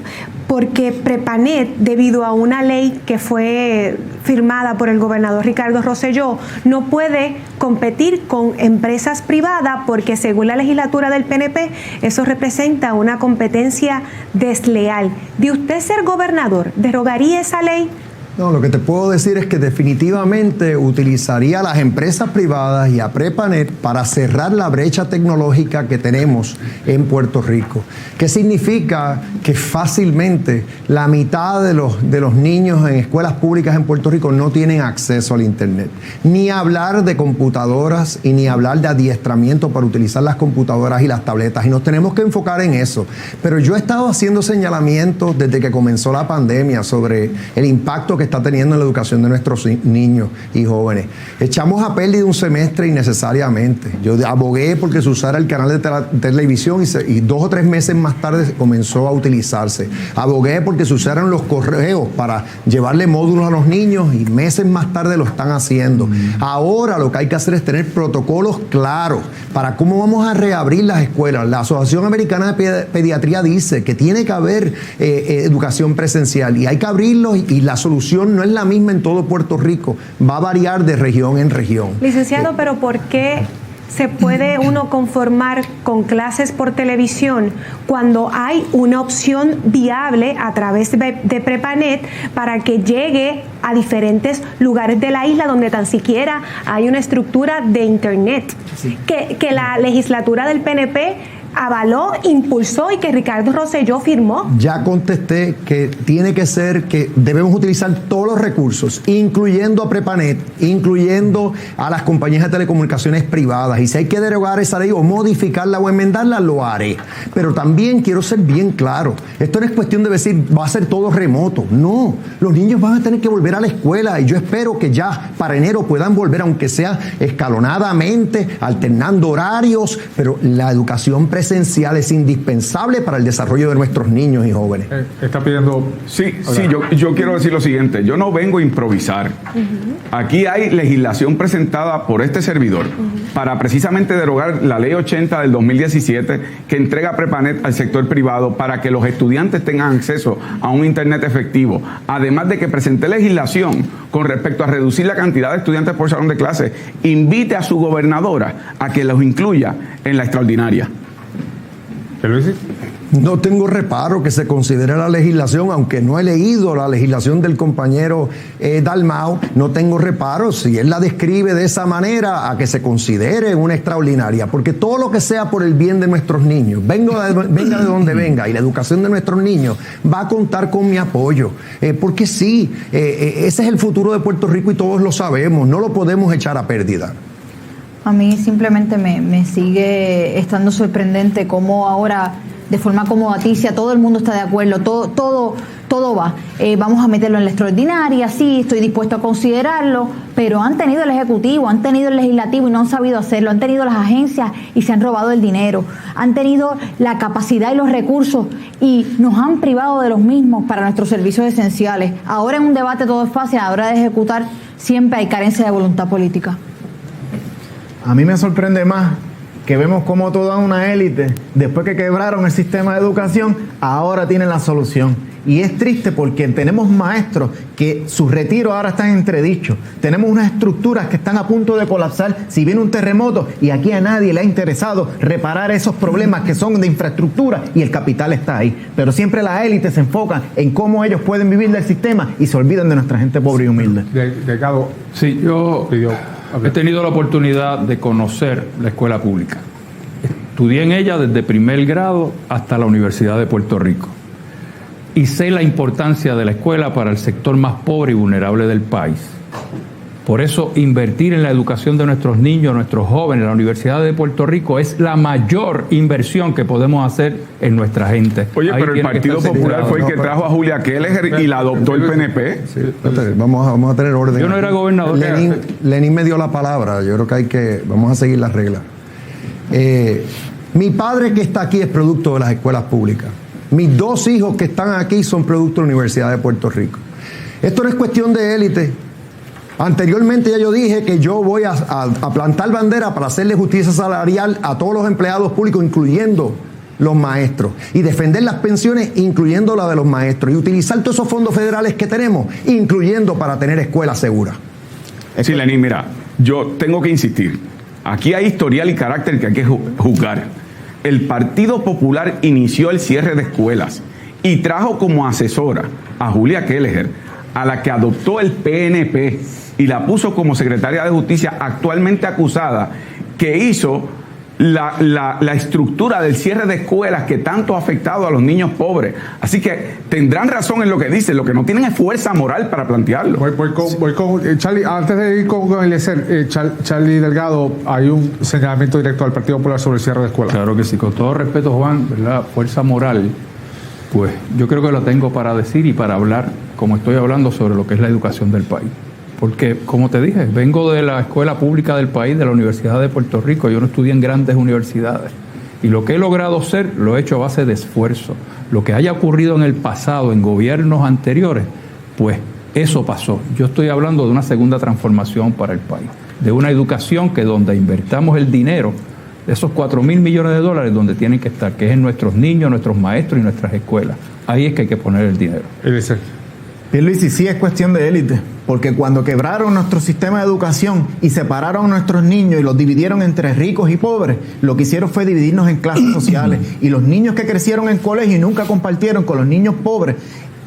Porque Prepanet, debido a una ley que fue firmada por el gobernador Ricardo Rosselló, no puede competir con empresas privadas porque según la legislatura del PNP eso representa una competencia desleal. ¿De usted ser gobernador, derogaría esa ley? No, lo que te puedo decir es que definitivamente utilizaría a las empresas privadas y a Prepanet para cerrar la brecha tecnológica que tenemos en Puerto Rico. ¿Qué significa? Que fácilmente la mitad de los niños en escuelas públicas en Puerto Rico no tienen acceso al internet. Ni hablar de computadoras y ni hablar de adiestramiento para utilizar las computadoras y las tabletas. Y nos tenemos que enfocar en eso. Pero yo he estado haciendo señalamientos desde que comenzó la pandemia sobre el impacto que está teniendo en la educación de nuestros niños y jóvenes. Echamos a pérdida un semestre innecesariamente. Yo abogué porque se usara el canal de televisión y 2 o 3 meses más tarde comenzó a utilizarse. Abogué porque se usaran los correos para llevarle módulos a los niños y meses más tarde lo están haciendo. Ahora lo que hay que hacer es tener protocolos claros para cómo vamos a reabrir las escuelas. La Asociación Americana de Pediatría dice que tiene que haber educación presencial y hay que abrirlos y la solución no es la misma en todo Puerto Rico, va a variar de región en región. Licenciado, pero ¿por qué se puede uno conformar con clases por televisión cuando hay una opción viable a través de Prepanet para que llegue a diferentes lugares de la isla donde tan siquiera hay una estructura de internet? Sí. Que la legislatura del PNP avaló, impulsó y que Ricardo Rosselló firmó. Ya contesté que tiene que ser que debemos utilizar todos los recursos, incluyendo a Prepanet, incluyendo a las compañías de telecomunicaciones privadas. Y si hay que derogar esa ley o modificarla o enmendarla, lo haré. Pero también quiero ser bien claro. Esto no es cuestión de decir va a ser todo remoto. No, los niños van a tener que volver a la escuela y yo espero que ya para enero puedan volver, aunque sea escalonadamente, alternando horarios, pero la educación presencial es indispensable para el desarrollo de nuestros niños y jóvenes. Está pidiendo... Sí, yo quiero decir lo siguiente, yo no vengo a improvisar. Aquí hay legislación presentada por este servidor para precisamente derogar la ley 80 del 2017 que entrega Prepanet al sector privado para que los estudiantes tengan acceso a un internet efectivo. Además de que presenté legislación con respecto a reducir la cantidad de estudiantes por salón de clase, invite a su gobernadora a que los incluya en la extraordinaria. No tengo reparo que se considere la legislación, aunque no he leído la legislación del compañero Dalmau, no tengo reparo si él la describe de esa manera a que se considere una extraordinaria, porque todo lo que sea por el bien de nuestros niños, venga de donde venga, y la educación de nuestros niños va a contar con mi apoyo, porque sí, ese es el futuro de Puerto Rico y todos lo sabemos, no lo podemos echar a pérdida. A mí simplemente me sigue estando sorprendente cómo ahora, de forma acomodaticia, todo el mundo está de acuerdo, todo va. Vamos a meterlo en la extraordinaria, sí, estoy dispuesto a considerarlo, pero han tenido el Ejecutivo, han tenido el Legislativo y no han sabido hacerlo, han tenido las agencias y se han robado el dinero, han tenido la capacidad y los recursos y nos han privado de los mismos para nuestros servicios esenciales. Ahora en un debate todo es fácil, a la hora de ejecutar siempre hay carencia de voluntad política. A mí me sorprende más que vemos como toda una élite, después que quebraron el sistema de educación, ahora tienen la solución. Y es triste porque tenemos maestros que su retiro ahora está en entredicho. Tenemos unas estructuras que están a punto de colapsar si viene un terremoto y aquí a nadie le ha interesado reparar esos problemas que son de infraestructura y el capital está ahí. Pero siempre la élite se enfoca en cómo ellos pueden vivir del sistema y se olvidan de nuestra gente pobre y humilde. Delgado, sí, yo he tenido la oportunidad de conocer la escuela pública. Estudié en ella desde primer grado hasta la Universidad de Puerto Rico. Y sé la importancia de la escuela para el sector más pobre y vulnerable del país. Por eso, invertir en la educación de nuestros niños, nuestros jóvenes, en la Universidad de Puerto Rico es la mayor inversión que podemos hacer en nuestra gente. Oye, Ahí pero el tiene que Partido estar Popular centrado. fue el que trajo a Julia Kelleher y la adoptó el PNP. Sí, vamos a tener orden. Yo no era gobernador. Lenín me dio la palabra. Yo creo que vamos a seguir las reglas. Mi padre que está aquí es producto de las escuelas públicas. Mis 2 hijos que están aquí son producto de la Universidad de Puerto Rico. Esto no es cuestión de élite. Anteriormente ya yo dije que yo voy a plantar bandera para hacerle justicia salarial a todos los empleados públicos, incluyendo los maestros, y defender las pensiones, incluyendo la de los maestros, y utilizar todos esos fondos federales que tenemos, incluyendo para tener escuelas seguras. Sí, Lenín, mira, yo tengo que insistir. Aquí hay historial y carácter que hay que juzgar. El Partido Popular inició el cierre de escuelas y trajo como asesora a Julia Kelleher, a la que adoptó el PNP y la puso como secretaria de Justicia, actualmente acusada, que hizo la estructura del cierre de escuelas que tanto ha afectado a los niños pobres. Así que tendrán razón en lo que dicen, lo que no tienen es fuerza moral para plantearlo. Voy con Charlie, antes de ir con Eliezer, Charlie Delgado, hay un señalamiento directo al Partido Popular sobre el cierre de escuelas. Claro que sí, con todo respeto, Juan, ¿verdad? Fuerza moral, pues yo creo que lo tengo para decir y para hablar, como estoy hablando, sobre lo que es la educación del país. Porque, como te dije, vengo de la escuela pública del país, de la Universidad de Puerto Rico. Yo no estudié en grandes universidades. Y lo que he logrado ser, lo he hecho a base de esfuerzo. Lo que haya ocurrido en el pasado, en gobiernos anteriores, pues eso pasó. Yo estoy hablando de una segunda transformación para el país. De una educación que donde invertamos el dinero, de esos 4.000 millones de dólares, donde tienen que estar, que es en nuestros niños, nuestros maestros y nuestras escuelas. Ahí es que hay que poner el dinero. Pierluisi, sí es cuestión de élite, porque cuando quebraron nuestro sistema de educación y separaron a nuestros niños y los dividieron entre ricos y pobres, lo que hicieron fue dividirnos en clases sociales. Y los niños que crecieron en colegio y nunca compartieron con los niños pobres,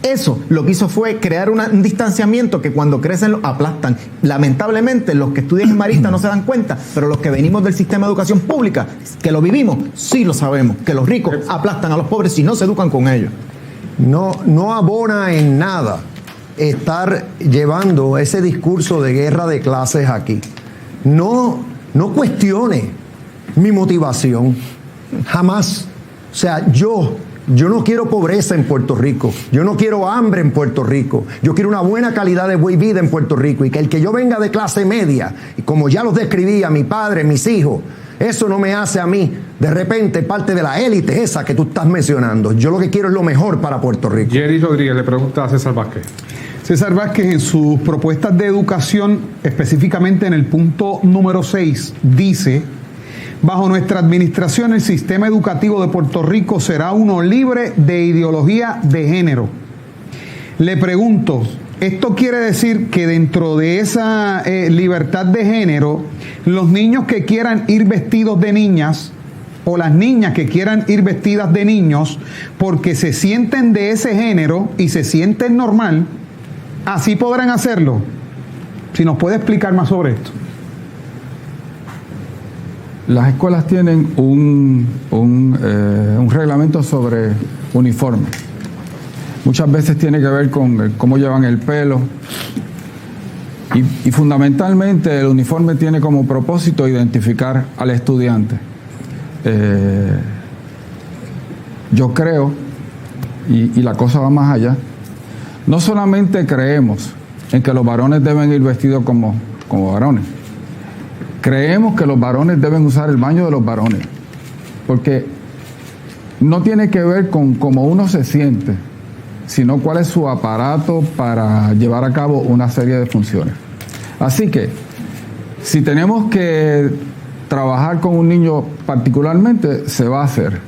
eso lo que hizo fue crear un distanciamiento que cuando crecen los aplastan. Lamentablemente los que estudian en Marista no se dan cuenta, pero los que venimos del sistema de educación pública, que lo vivimos, sí lo sabemos, que los ricos aplastan a los pobres si no se educan con ellos. No abona en nada estar llevando ese discurso de guerra de clases aquí. No cuestione mi motivación, jamás. O sea, yo no quiero pobreza en Puerto Rico, yo no quiero hambre en Puerto Rico, yo quiero una buena calidad de vida en Puerto Rico, y que el que yo venga de clase media, y como ya los describía mi padre, mis hijos, eso no me hace a mí de repente parte de la élite esa que tú estás mencionando. Yo lo que quiero es lo mejor para Puerto Rico. Jerry Rodríguez le pregunta a César Vázquez. César Vázquez, en sus propuestas de educación, específicamente en el punto número 6, dice: bajo nuestra administración el sistema educativo de Puerto Rico será uno libre de ideología de género. Le pregunto, ¿esto quiere decir que dentro de esa libertad de género, los niños que quieran ir vestidos de niñas o las niñas que quieran ir vestidas de niños porque se sienten de ese género y se sienten normal, así podrán hacerlo? Si nos puede explicar más sobre esto. Las escuelas tienen un reglamento sobre uniforme. Muchas veces tiene que ver con cómo llevan el pelo. Y fundamentalmente el uniforme tiene como propósito identificar al estudiante. Yo creo, y la cosa va más allá, no solamente creemos en que los varones deben ir vestidos como varones, creemos que los varones deben usar el baño de los varones, porque no tiene que ver con cómo uno se siente, sino cuál es su aparato para llevar a cabo una serie de funciones. Así que, si tenemos que trabajar con un niño particularmente, se va a hacer.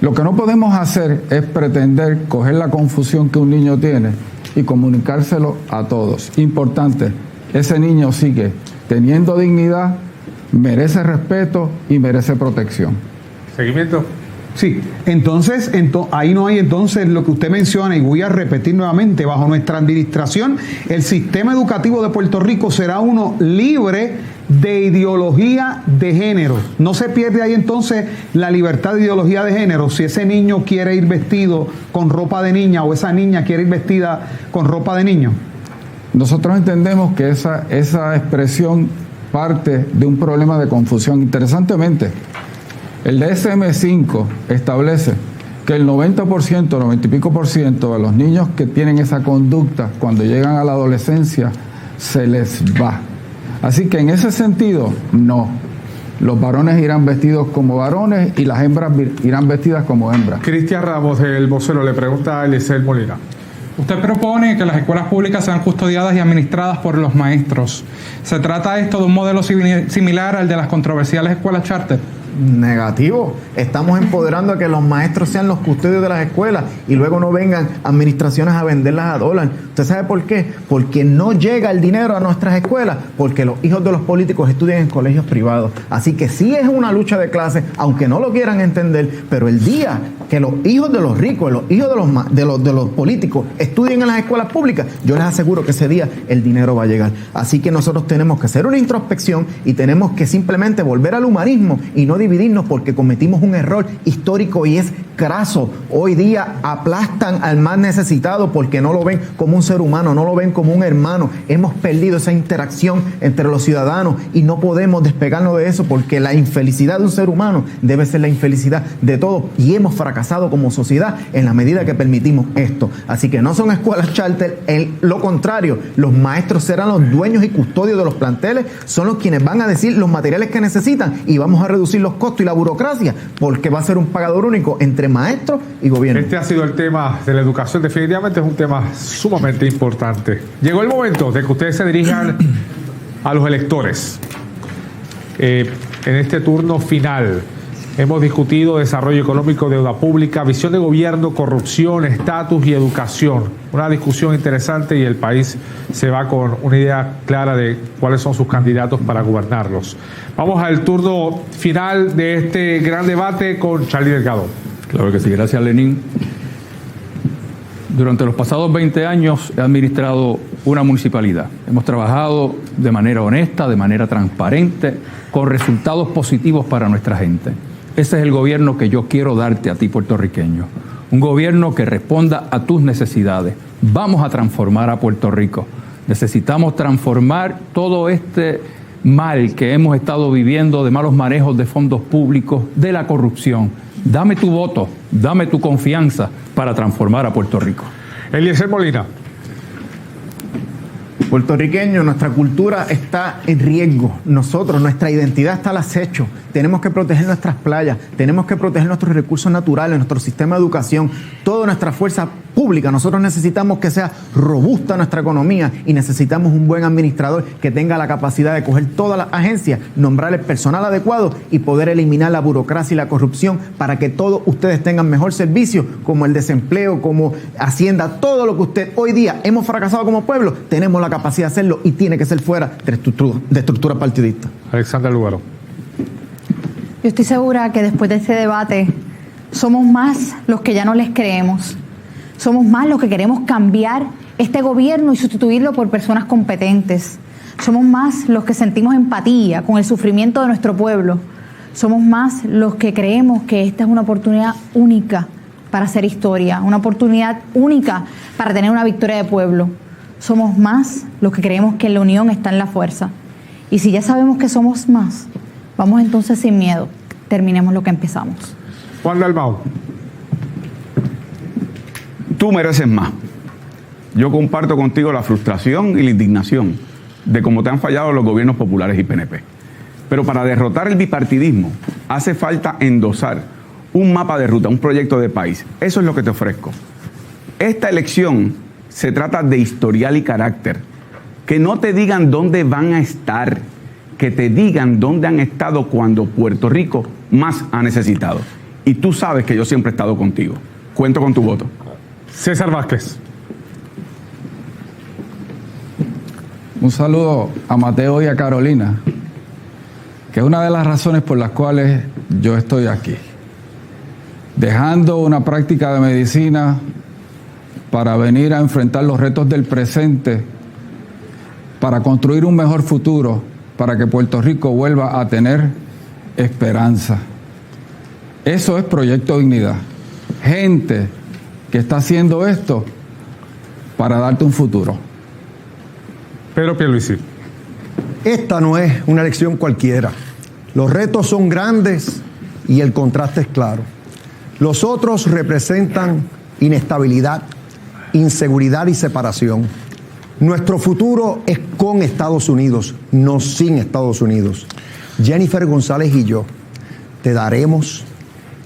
Lo que no podemos hacer es pretender coger la confusión que un niño tiene y comunicárselo a todos. Importante, ese niño sigue teniendo dignidad, merece respeto y merece protección. Seguimiento. Sí, entonces ahí no hay entonces lo que usted menciona, y voy a repetir nuevamente, bajo nuestra administración el sistema educativo de Puerto Rico será uno libre de ideología de género. No se pierde ahí entonces la libertad de ideología de género si ese niño quiere ir vestido con ropa de niña o esa niña quiere ir vestida con ropa de niño. Nosotros entendemos que esa expresión parte de un problema de confusión. Interesantemente, el DSM-5 establece que el 90%, 90 y pico % de los niños que tienen esa conducta cuando llegan a la adolescencia se les va. Así que en ese sentido, no. Los varones irán vestidos como varones y las hembras irán vestidas como hembras. Cristian Ramos, el vocero, le pregunta a Eliezer Molina. Usted propone que las escuelas públicas sean custodiadas y administradas por los maestros. ¿Se trata esto de un modelo similar al de las controversiales escuelas charter? Negativo. Estamos empoderando a que los maestros sean los custodios de las escuelas y luego no vengan administraciones a venderlas a dólar. ¿Usted sabe por qué? Porque no llega el dinero a nuestras escuelas, porque los hijos de los políticos estudian en colegios privados. Así que sí es una lucha de clases, aunque no lo quieran entender, pero el día que los hijos de los ricos, los hijos de los políticos estudien en las escuelas públicas, yo les aseguro que ese día el dinero va a llegar. Así que nosotros tenemos que hacer una introspección y tenemos que simplemente volver al humanismo y no dividirnos, porque cometimos un error histórico y es craso. Hoy día aplastan al más necesitado porque no lo ven como un ser humano, no lo ven como un hermano. Hemos perdido esa interacción entre los ciudadanos y no podemos despegarnos de eso, porque la infelicidad de un ser humano debe ser la infelicidad de todos, y hemos fracasado como sociedad en la medida que permitimos esto. Así que no son escuelas charter, lo contrario, los maestros serán los dueños y custodios de los planteles, son los quienes van a decir los materiales que necesitan y vamos a reducir los costos y la burocracia, porque va a ser un pagador único entre maestros y gobierno. Este ha sido el tema de la educación, definitivamente es un tema sumamente importante. Llegó el momento de que ustedes se dirijan a los electores. En este turno final hemos discutido desarrollo económico, deuda pública, visión de gobierno, corrupción, estatus y educación. Una discusión interesante y el país se va con una idea clara de cuáles son sus candidatos para gobernarlos. Vamos al turno final de este gran debate con Charlie Delgado. Claro que sí, gracias Lenín. Durante los pasados 20 años he administrado una municipalidad. Hemos trabajado de manera honesta, de manera transparente, con resultados positivos para nuestra gente. Ese es el gobierno que yo quiero darte a ti, puertorriqueño. Un gobierno que responda a tus necesidades. Vamos a transformar a Puerto Rico. Necesitamos transformar todo este mal que hemos estado viviendo de malos manejos de fondos públicos, de la corrupción. Dame tu voto, dame tu confianza para transformar a Puerto Rico. Eliezer Molina. Puertorriqueño, nuestra cultura está en riesgo. Nosotros, nuestra identidad está al acecho. Tenemos que proteger nuestras playas, tenemos que proteger nuestros recursos naturales, nuestro sistema de educación, toda nuestra fuerza pública. Nosotros necesitamos que sea robusta nuestra economía y necesitamos un buen administrador que tenga la capacidad de coger todas las agencias, nombrar el personal adecuado y poder eliminar la burocracia y la corrupción para que todos ustedes tengan mejor servicio, como el desempleo, como Hacienda, todo lo que usted hoy día hemos fracasado como pueblo, tenemos la capacidad de hacerlo y tiene que ser fuera de estructura partidista. Alexandra Lugaro. Yo estoy segura que después de este debate somos más los que ya no les creemos. Somos más los que queremos cambiar este gobierno y sustituirlo por personas competentes. Somos más los que sentimos empatía con el sufrimiento de nuestro pueblo. Somos más los que creemos que esta es una oportunidad única para hacer historia, una oportunidad única para tener una victoria de pueblo. Somos más los que creemos que en la unión está en la fuerza. Y si ya sabemos que somos más, vamos entonces sin miedo, terminemos lo que empezamos. Juan Dalmau. Tú mereces más. Yo comparto contigo la frustración y la indignación de cómo te han fallado los gobiernos populares y PNP. Pero para derrotar el bipartidismo hace falta endosar un mapa de ruta, un proyecto de país. Eso es lo que te ofrezco. Esta elección se trata de historial y carácter. Que no te digan dónde van a estar, que te digan dónde han estado cuando Puerto Rico más ha necesitado. Y tú sabes que yo siempre he estado contigo. Cuento con tu voto. César Vázquez. Un saludo a Mateo y a Carolina, que es una de las razones por las cuales yo estoy aquí. dejando una práctica de medicina para venir a enfrentar los retos del presente, para construir un mejor futuro, para que Puerto Rico vuelva a tener esperanza. Eso es Proyecto Dignidad. Gente que está haciendo esto para darte un futuro. Pedro Pierluisi. Esta no es una elección cualquiera. Los retos son grandes y el contraste es claro. Los otros representan inestabilidad, inseguridad y separación. Nuestro futuro es con Estados Unidos, no sin Estados Unidos. Jennifer González y yo te daremos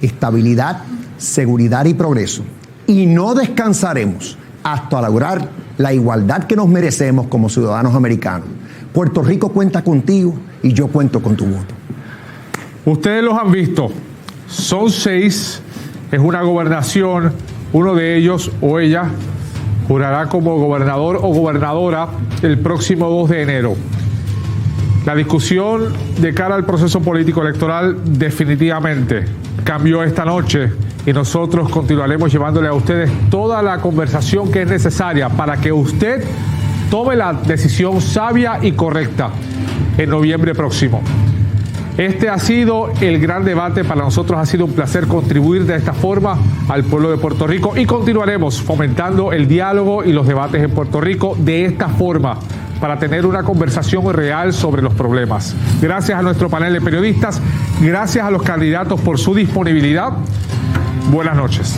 estabilidad, seguridad y progreso. Y no descansaremos hasta lograr la igualdad que nos merecemos como ciudadanos americanos. Puerto Rico cuenta contigo y yo cuento con tu voto. Ustedes los han visto, son 6, es una gobernación, uno de ellos o ella jurará como gobernador o gobernadora el próximo 2 de enero. La discusión de cara al proceso político electoral definitivamente cambió esta noche y nosotros continuaremos llevándole a ustedes toda la conversación que es necesaria para que usted tome la decisión sabia y correcta en noviembre próximo. Este ha sido el gran debate. Para nosotros ha sido un placer contribuir de esta forma al pueblo de Puerto Rico y continuaremos fomentando el diálogo y los debates en Puerto Rico de esta forma para tener una conversación real sobre los problemas. Gracias a nuestro panel de periodistas, gracias a los candidatos por su disponibilidad. Buenas noches.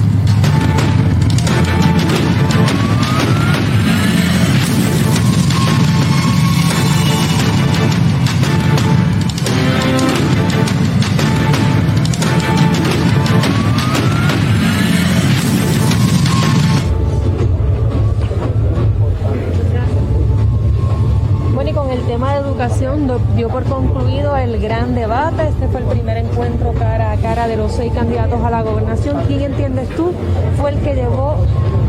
Dio por concluido el gran debate. Este fue el primer encuentro cara a cara de los 6 candidatos a la gobernación. ¿Quién entiendes tú fue el que llevó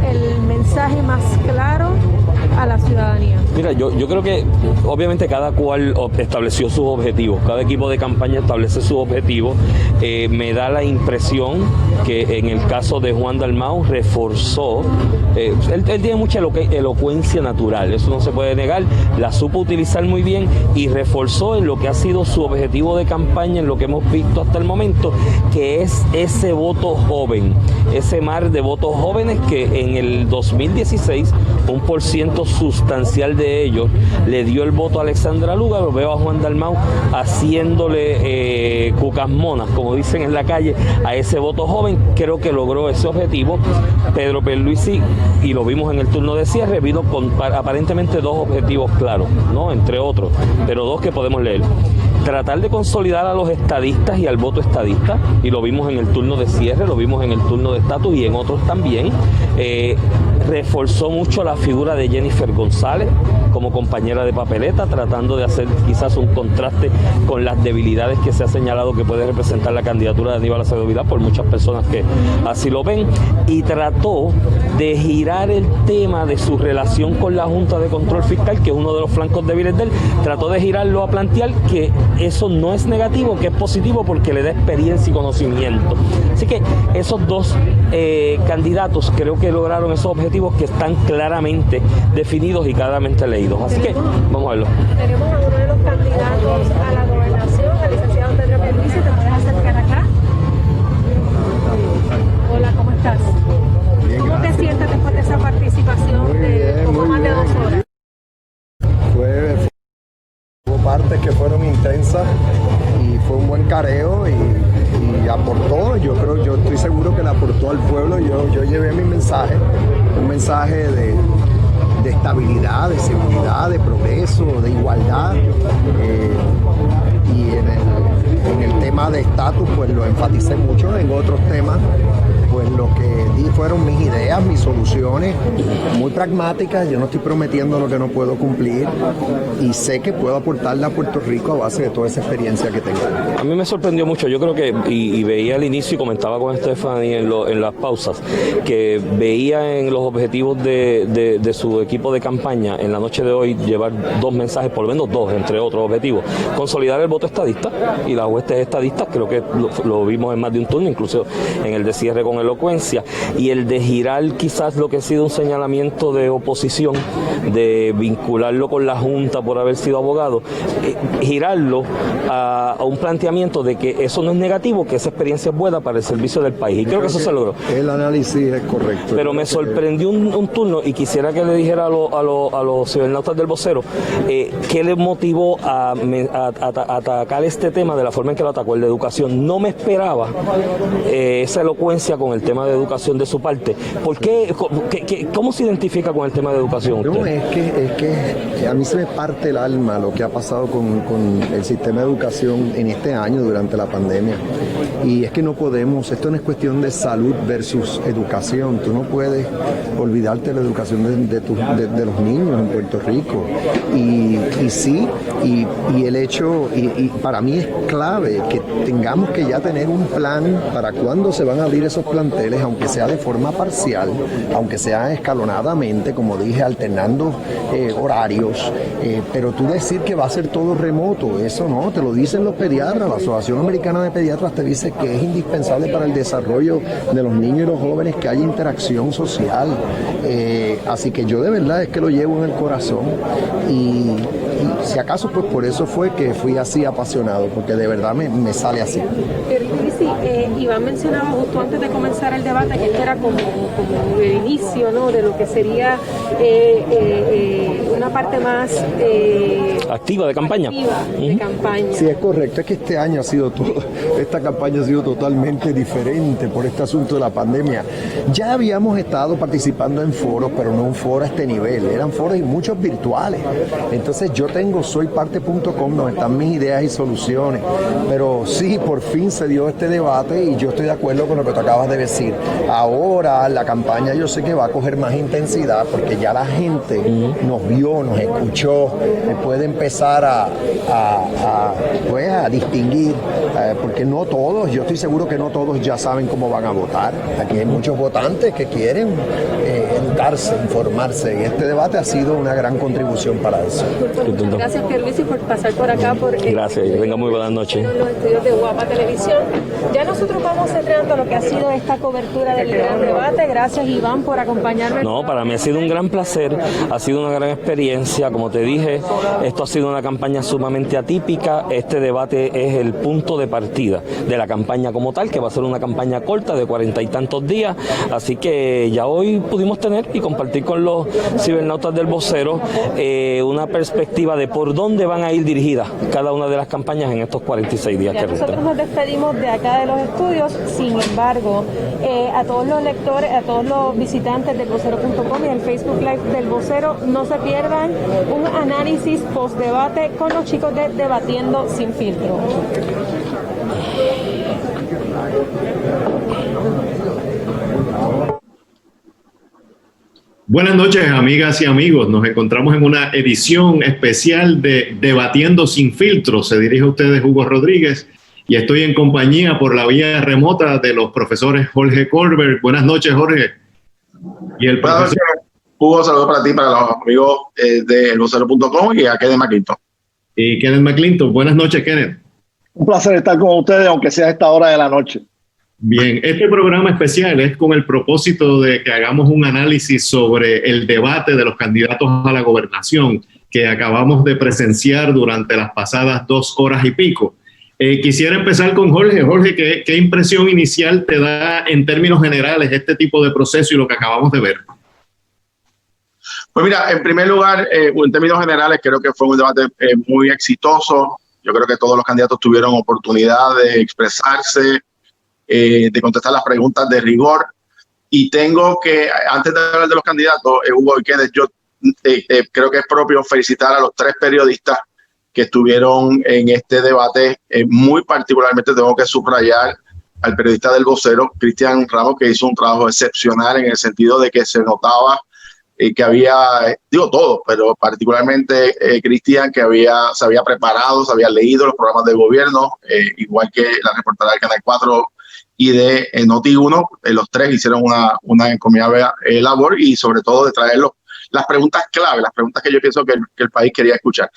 el mensaje más claro a la ciudadanía? Mira, yo creo que obviamente cada cual estableció sus objetivos, cada equipo de campaña establece sus objetivos. Me da la impresión que en el caso de Juan Dalmau reforzó, él tiene mucha elocuencia natural, eso no se puede negar, la supo utilizar muy bien y reforzó en lo que ha sido su objetivo de campaña, en lo que hemos visto hasta el momento, que es ese voto joven, ese mar de votos jóvenes que en el 2016 un % sustancial de ellos le dio el voto a Alexandra Lúgaro. Veo a Juan Dalmau haciéndole cucas monas, como dicen en la calle, a ese voto joven. Creo que logró ese objetivo. Pedro Pierluisi, y lo vimos en el turno de cierre, vino con aparentemente 2 objetivos claros, ¿no? Entre otros, pero 2 que podemos leer. Tratar de consolidar a los estadistas y al voto estadista, y lo vimos en el turno de cierre, lo vimos en el turno de estatus y en otros también. Reforzó mucho la figura de Jennifer González como compañera de papeleta, tratando de hacer quizás un contraste con las debilidades que se ha señalado que puede representar la candidatura de Aníbal Acevedo Vilá por muchas personas que así lo ven, y trató de girar el tema de su relación con la Junta de Control Fiscal, que es uno de los flancos débiles de él, trató de girarlo a plantear que eso no es negativo, que es positivo porque le da experiencia y conocimiento. Así que esos 2 candidatos creo que lograron esos objetivos que están claramente definidos y claramente leídos. Así que vamos a verlo. Tenemos a uno de los candidatos a la gobernación, el licenciado Pedro Pierluisi. ¿Te puedes acercar acá? Hola, ¿cómo estás? Bien, ¿cómo te sientes después de esa participación de poco más de 2 horas? Hubo partes que fueron intensas y fue un buen careo y aportó. Yo estoy seguro que le aportó al pueblo. Yo llevé mi mensaje, un mensaje de estabilidad, de seguridad, de progreso, de igualdad, y en el tema de estatus pues lo enfaticé mucho. En otros temas pues lo que di fueron mis ideas, mis soluciones, muy pragmáticas. Yo no estoy prometiendo lo que no puedo cumplir y sé que puedo aportarle a Puerto Rico a base de toda esa experiencia que tengo. A mí me sorprendió mucho, yo creo que, y veía al inicio y comentaba con Stephanie en las pausas, que veía en los objetivos de su equipo de campaña en la noche de hoy llevar dos mensajes, por lo menos dos, entre otros objetivos. Consolidar el voto estadista y las huestes estadistas, creo que lo vimos en más de un turno, incluso en el de cierre con elocuencia, y el de girar quizás lo que ha sido un señalamiento de oposición, de vincularlo con la Junta por haber sido abogado, girarlo a un planteamiento de que eso no es negativo, que esa experiencia es buena para el servicio del país, y creo que eso se logró. El análisis es correcto. Pero me sorprendió un turno, y quisiera que le dijera a los cibernautas del vocero, ¿qué le motivó a atacar este tema de la forma en que lo atacó, el de educación? No me esperaba esa elocuencia con el tema de educación de su parte. ¿Por qué? ¿Cómo se identifica con el tema de educación usted? No, es que a mí se me parte el alma lo que ha pasado con el sistema de educación en este año durante la pandemia. Y es que no podemos, esto no es cuestión de salud versus educación. Tú no puedes olvidarte de la educación de los niños en Puerto Rico. Y sí, y el hecho, y para mí es clave que tengamos que ya tener un plan para cuándo se van a abrir esos planteles, aunque sea de forma parcial, aunque sea escalonadamente, como dije, alternando horarios, pero tú decir que va a ser todo remoto, eso no, te lo dicen los pediatras. La Asociación Americana de Pediatras te dice que es indispensable para el desarrollo de los niños y los jóvenes que haya interacción social, así que yo de verdad es que lo llevo en el corazón y si acaso pues por eso fue que fui así apasionado, porque de verdad me sale así. Iván mencionaba justo antes de comenzar el debate que esto era como el inicio, ¿no?, de lo que sería una parte más activa de campaña. De campaña. Sí, es correcto, es que este año esta campaña ha sido totalmente diferente por este asunto de la pandemia. Ya habíamos estado participando en foros, pero no un foro a este nivel, eran foros y muchos virtuales. Entonces yo tengo soyparte.com, donde están mis ideas y soluciones, pero sí, por fin se dio este debate y yo estoy de acuerdo con lo que tú acabas de decir. Ahora la campaña yo sé que va a coger más intensidad porque ya la gente nos vio, nos escuchó, puede empezar a distinguir, porque no todos, yo estoy seguro que no todos ya saben cómo van a votar. Aquí hay muchos votantes que quieren educarse, informarse, y este debate ha sido una gran contribución para eso. Gracias, Pierluisi, por pasar por acá. Gracias, que tenga muy buenas noches. En los estudios de Guapa Televisión. Ya nosotros vamos cerrando lo que ha sido esta cobertura del gran debate. Gracias, Iván, por acompañarme. No, para mí ha sido un gran placer, ha sido una gran experiencia. Como te dije, esto ha sido una campaña sumamente atípica. Este debate es el punto de partida de la campaña como tal, que va a ser una campaña corta de 40 y tantos días. Así que ya hoy pudimos tener y compartir con los cibernautas del vocero una perspectiva de por dónde van a ir dirigidas cada una de las campañas en estos 46 días que restan. Nosotros nos despedimos de acá de los estudios, sin embargo, a todos los lectores, a todos los visitantes del vocero.com y el Facebook Live del vocero, no se pierdan un análisis post-debate con los chicos de Debatiendo Sin Filtro. Buenas noches, amigas y amigos. Nos encontramos en una edición especial de Debatiendo Sin Filtro. Se dirige a ustedes Hugo Rodríguez y estoy en compañía por la vía remota de los profesores Jorge Colbert. Buenas noches, Jorge. Y el profesor... Buenas noches, Hugo. Saludos para ti, para los amigos de elvocero.com y a Kenneth McClinton. Y Kenneth McClinton. Buenas noches, Kenneth. Un placer estar con ustedes, aunque sea a esta hora de la noche. Bien, este programa especial es con el propósito de que hagamos un análisis sobre el debate de los candidatos a la gobernación que acabamos de presenciar durante las pasadas 2 horas y pico. Quisiera empezar con Jorge. Jorge, ¿qué impresión inicial te da en términos generales este tipo de proceso y lo que acabamos de ver? Pues mira, en primer lugar, en términos generales, creo que fue un debate muy exitoso. Yo creo que todos los candidatos tuvieron oportunidad de expresarse, de contestar las preguntas de rigor. Y tengo que, antes de hablar de los candidatos, Hugo y Kenneth, yo creo que es propio felicitar a los 3 periodistas que estuvieron en este debate. Muy particularmente tengo que subrayar al periodista del Vocero, Cristian Ramos, que hizo un trabajo excepcional en el sentido de que se notaba que había, digo todo, pero particularmente Cristian, que se había preparado, se había leído los programas del gobierno, igual que la reportera del Canal 4 y de Noti1, los tres hicieron una encomiable labor y sobre todo de traer las preguntas clave, las preguntas que yo pienso que el país quería escuchar.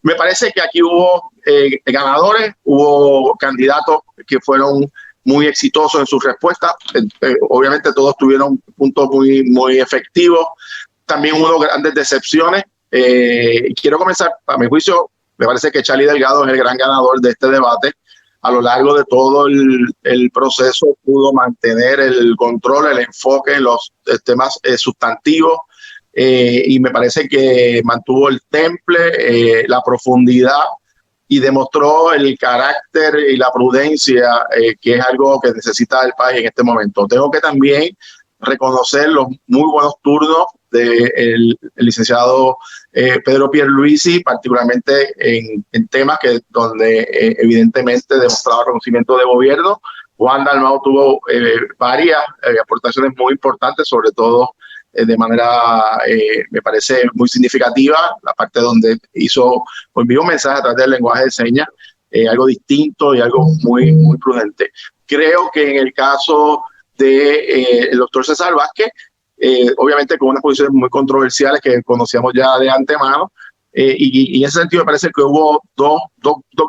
Me parece que aquí hubo ganadores, hubo candidatos que fueron muy exitosos en sus respuestas. Obviamente todos tuvieron puntos muy efectivos. También hubo grandes decepciones. Quiero comenzar, a mi juicio, me parece que Charlie Delgado es el gran ganador de este debate. A lo largo de todo el proceso pudo mantener el control, el enfoque en los temas sustantivos, y me parece que mantuvo el temple, la profundidad, y demostró el carácter y la prudencia, que es algo que necesita el país en este momento. Tengo que también reconocer los muy buenos turnos del licenciado Pedro Pierluisi, particularmente en temas donde evidentemente demostraba conocimiento de gobierno. Juan Dalmau tuvo varias aportaciones muy importantes, sobre todo de manera, me parece, muy significativa, la parte donde envió un mensaje a través del lenguaje de señas, algo distinto y algo muy prudente. Creo que en el caso del doctor César Vázquez, obviamente con unas posiciones muy controversiales que conocíamos ya de antemano, y en ese sentido me parece que hubo dos